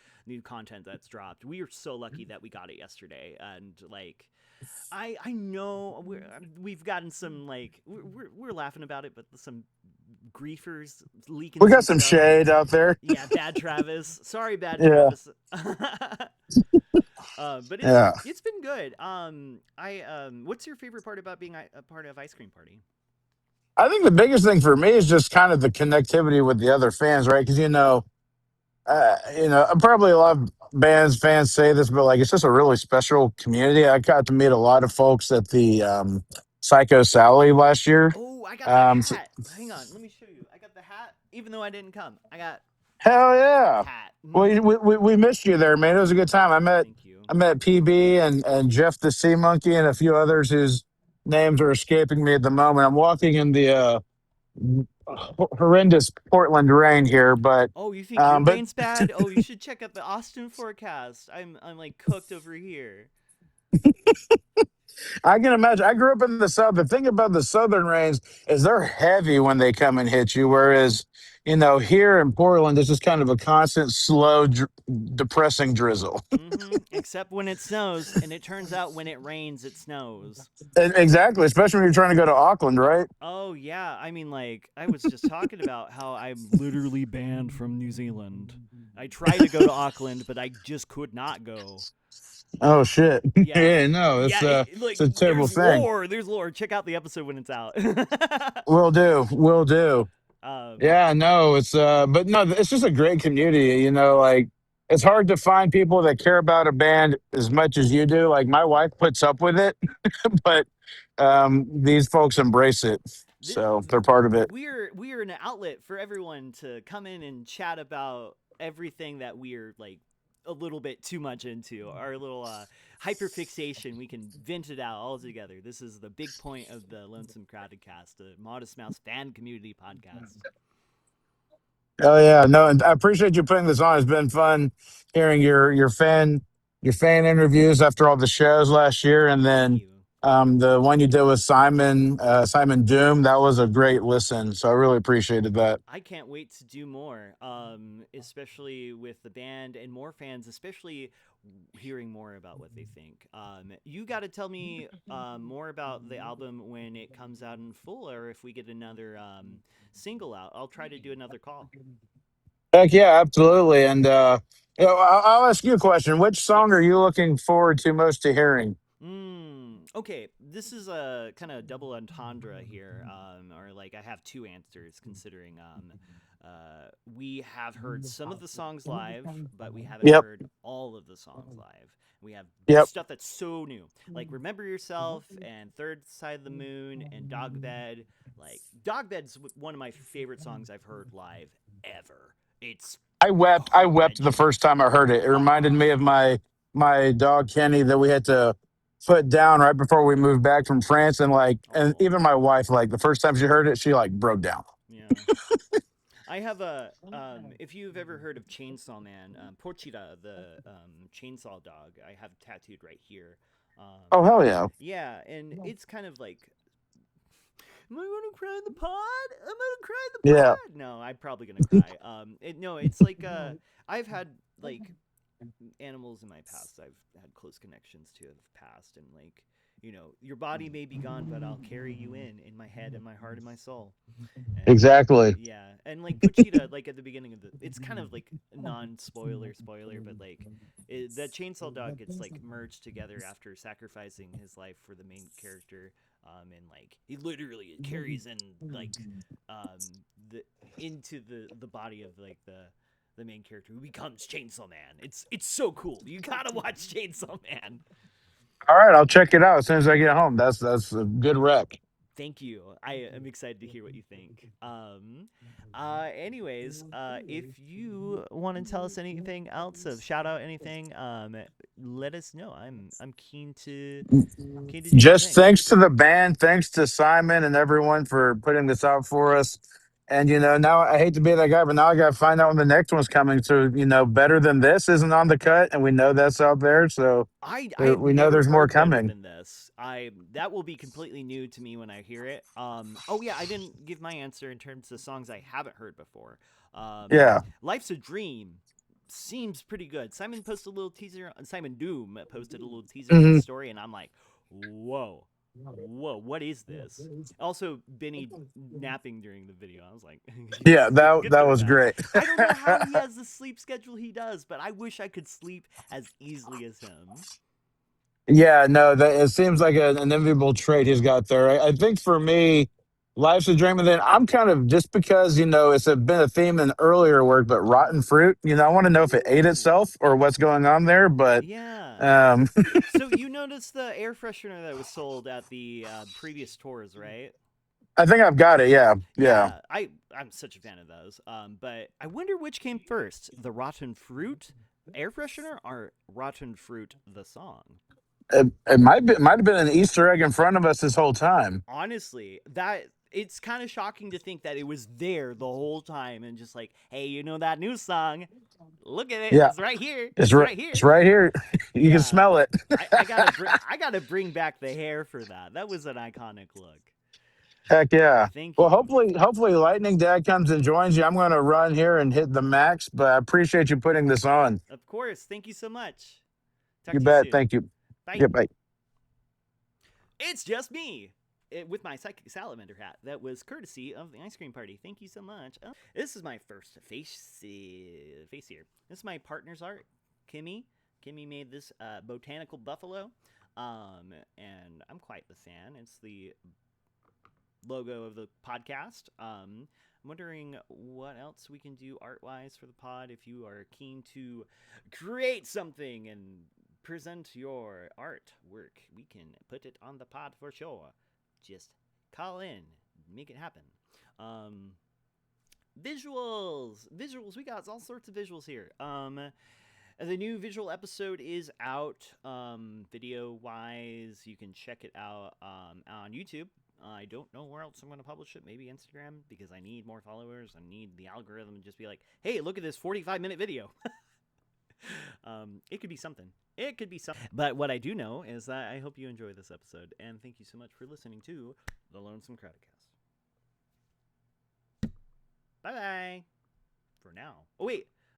[SPEAKER 2] content that's dropped. We are so lucky that we got it yesterday, and like I know we've gotten some like we're laughing about it, but some griefers leaking
[SPEAKER 5] we
[SPEAKER 2] some
[SPEAKER 5] got some
[SPEAKER 2] stuff.
[SPEAKER 5] shade out there.
[SPEAKER 2] Yeah, Bad Travis. Sorry, Bad
[SPEAKER 5] Yeah,
[SPEAKER 2] Travis. But
[SPEAKER 5] yeah.
[SPEAKER 2] it's been good. What's your favorite part about being a part of Ice Cream Party?
[SPEAKER 5] I think the biggest thing for me is just kind of the connectivity with the other fans, right? Because probably a lot of bands fans say this, but like it's just a really special community. I got to meet a lot of folks at the Psycho Sally last year.
[SPEAKER 2] Oh, I got the
[SPEAKER 5] So,
[SPEAKER 2] hat. Hang on, let me show you. I got the hat, even though I didn't come. I got
[SPEAKER 5] hell yeah!
[SPEAKER 2] hat.
[SPEAKER 5] Well, we missed you there, man. It was a good time.
[SPEAKER 2] Thank you.
[SPEAKER 5] I met PB and Jeff the Sea Monkey and a few others whose names are escaping me at the moment. I'm walking in the horrendous Portland rain here, but
[SPEAKER 2] Oh, you think your
[SPEAKER 5] but
[SPEAKER 2] rain's bad? Oh, you should check out the Austin forecast. I'm like cooked over here.
[SPEAKER 5] I can imagine. I grew up in the South. The thing about the Southern rains is they're heavy when they come and hit you, whereas here in Portland, it's just kind of a constant, slow, depressing drizzle.
[SPEAKER 2] Except when it snows, and it turns out when it rains, it snows.
[SPEAKER 5] Exactly, especially when you're trying to go to Auckland, right?
[SPEAKER 2] Oh yeah, I mean, like I was just talking about how I'm literally banned from New Zealand. I tried to go to Auckland, but I just could not go.
[SPEAKER 5] Oh shit!
[SPEAKER 2] Yeah,
[SPEAKER 5] Yeah, no,
[SPEAKER 2] yeah,
[SPEAKER 5] it's
[SPEAKER 2] like
[SPEAKER 5] a terrible
[SPEAKER 2] there's
[SPEAKER 5] thing.
[SPEAKER 2] lore. There's lore. Check out the episode when it's out.
[SPEAKER 5] Will do.
[SPEAKER 2] um,
[SPEAKER 5] Yeah, no, but no, it's just a great community. Like it's hard to find people that care about a band as much as you do. Like my wife puts up with it, but these folks embrace it,
[SPEAKER 2] th-
[SPEAKER 5] so they're part of it.
[SPEAKER 2] we're an outlet for everyone to come in and chat about everything that we're like a little bit too much into our little hyperfixation. We can vent it out all together. This is the big point of the Lonesome Crowded Cast, the Modest Mouse fan community podcast.
[SPEAKER 5] Oh yeah, no, and I appreciate you putting this on. It's been fun hearing your fan interviews after all the shows last year, and
[SPEAKER 2] Thank
[SPEAKER 5] then
[SPEAKER 2] you.
[SPEAKER 5] the one you did with Simon Doom. That was a great listen, so I really appreciated that.
[SPEAKER 2] I can't wait to do more, especially with the band and more fans, especially hearing more about what they think. You got to tell me more about the album when it comes out in full, or if we get another single out. I'll try to do another call.
[SPEAKER 5] Heck yeah, absolutely. And I'll ask you a question. Which song are
[SPEAKER 2] Yes.
[SPEAKER 5] you looking forward to most to hearing?
[SPEAKER 2] Okay, this is a kind of double entendre here, or like I have two answers considering we have heard some of the songs live, but we haven't
[SPEAKER 5] Yep,
[SPEAKER 2] heard all of the songs live. We have
[SPEAKER 5] yep.
[SPEAKER 2] stuff that's so new, like Remember Yourself and Third Side of the Moon and Dog Bed. Like Dog Bed's one of my favorite songs I've heard live ever. It's
[SPEAKER 5] I
[SPEAKER 2] heart
[SPEAKER 5] wept the
[SPEAKER 2] wrenching.
[SPEAKER 5] first time I heard it. It reminded
[SPEAKER 2] Oh,
[SPEAKER 5] me of my dog Kenny that we had to put down right before we moved back from France, and
[SPEAKER 2] oh,
[SPEAKER 5] even my wife, like the first time she heard it, she like broke down.
[SPEAKER 2] yeah. I have a if you've ever heard of Chainsaw Man, Pochita, the chainsaw dog, I have tattooed right here.
[SPEAKER 5] Oh hell yeah!
[SPEAKER 2] Yeah, and it's kind of like Am I gonna cry in the pod? I'm gonna cry in the
[SPEAKER 5] Yeah.
[SPEAKER 2] pod. No, I'm probably gonna cry. No, it's like I've had like animals in my past I've had close connections to have passed, and like, your body may be gone, but I'll carry you in my head and my heart and my soul. And
[SPEAKER 5] Exactly.
[SPEAKER 2] yeah, and like Pochita, like at the beginning of it's kind of like non-spoiler, but like that chainsaw dog gets like merged together after sacrificing his life for the main character, and like he literally carries in like the into the body of like the main character who becomes Chainsaw Man. It's so cool. You gotta watch Chainsaw Man.
[SPEAKER 5] All right, I'll check it out as soon as I get home. That's a good rec.
[SPEAKER 2] Thank you. I am excited to hear what you think. Anyways, if you want to tell us anything else, of shout out anything, let us know. I'm keen to do the
[SPEAKER 5] Just
[SPEAKER 2] thing.
[SPEAKER 5] thanks to the band, thanks to Simon and everyone for putting this out for us. And now I hate to be that guy, but now I got to find out when the next one's coming. So better than this isn't on the cut, and we know that's out there. So
[SPEAKER 2] I have
[SPEAKER 5] we know
[SPEAKER 2] never
[SPEAKER 5] there's more
[SPEAKER 2] heard Better
[SPEAKER 5] coming.
[SPEAKER 2] Than This. That will be completely new to me when I hear it. Oh yeah, I didn't give my answer in terms of songs I haven't heard before.
[SPEAKER 5] Yeah.
[SPEAKER 2] Life's a Dream seems pretty good. Simon posted a little teaser. Simon Doom posted a little teaser on
[SPEAKER 5] Hmm.
[SPEAKER 2] his story, and I'm like, whoa, what is this? Also, Benny napping during the video. I was like,
[SPEAKER 5] Yeah, that
[SPEAKER 2] good
[SPEAKER 5] that
[SPEAKER 2] for
[SPEAKER 5] was
[SPEAKER 2] them.
[SPEAKER 5] great.
[SPEAKER 2] I don't know how he has the sleep schedule he does, but I wish I could sleep as easily as him.
[SPEAKER 5] Yeah, no, that it seems like an enviable trait he's got there. I think for me, life's a dream, and then I'm kind of just because been a theme in earlier work, but rotten fruit. I want to know if it ate
[SPEAKER 2] Ooh,
[SPEAKER 5] itself or what's going on there. But
[SPEAKER 2] yeah.
[SPEAKER 5] um,
[SPEAKER 2] So you noticed the air freshener that was sold at the previous tours, right?
[SPEAKER 5] I think I've got it. Yeah, yeah.
[SPEAKER 2] Yeah, I'm such a fan of those. But I wonder which came first, the rotten fruit air freshener or rotten fruit the song.
[SPEAKER 5] It might have been an Easter egg in front of us this whole time.
[SPEAKER 2] Honestly, that it's kind of shocking to think that it was there the whole time and just like, hey, that new song? Look at it.
[SPEAKER 5] Yeah,
[SPEAKER 2] It's right here.
[SPEAKER 5] it's
[SPEAKER 2] It's
[SPEAKER 5] right.
[SPEAKER 2] right here.
[SPEAKER 5] It's right here. You can
[SPEAKER 2] Yeah.
[SPEAKER 5] smell it.
[SPEAKER 2] I gotta bring back the hair for that. That was an iconic look.
[SPEAKER 5] Heck yeah.
[SPEAKER 2] Thank
[SPEAKER 5] Well,
[SPEAKER 2] you.
[SPEAKER 5] hopefully, Lightning Dad comes and joins you. I'm going to run here and hit the max, but I appreciate you putting this on.
[SPEAKER 2] Of course. Thank you so much. Talk
[SPEAKER 5] You
[SPEAKER 2] to you
[SPEAKER 5] bet.
[SPEAKER 2] soon.
[SPEAKER 5] Thank you.
[SPEAKER 2] Bye.
[SPEAKER 5] Goodbye.
[SPEAKER 2] It's just me. With my psychic salamander hat that was courtesy of the ice cream party. Thank you so much. This is my first face here. This is my partner's art, Kimmy. Kimmy made this botanical buffalo, and I'm quite the fan. It's the logo of the podcast. I'm wondering what else we can do art-wise for the pod. If you are keen to create something and present your artwork, we can put it on the pod for sure. Just call in, make it happen. Visuals. We got all sorts of visuals here. The new visual episode is out. Video wise, you can check it out on YouTube. I don't know where else I'm going to publish it. Maybe Instagram, because I need more followers. I need the algorithm to just be like, hey, look at this 45-minute video. It could be something. But what I do know is that I hope you enjoy this episode. And thank you so much for listening to the Lonesome Crowdcast. Bye-bye. For now. Oh, wait.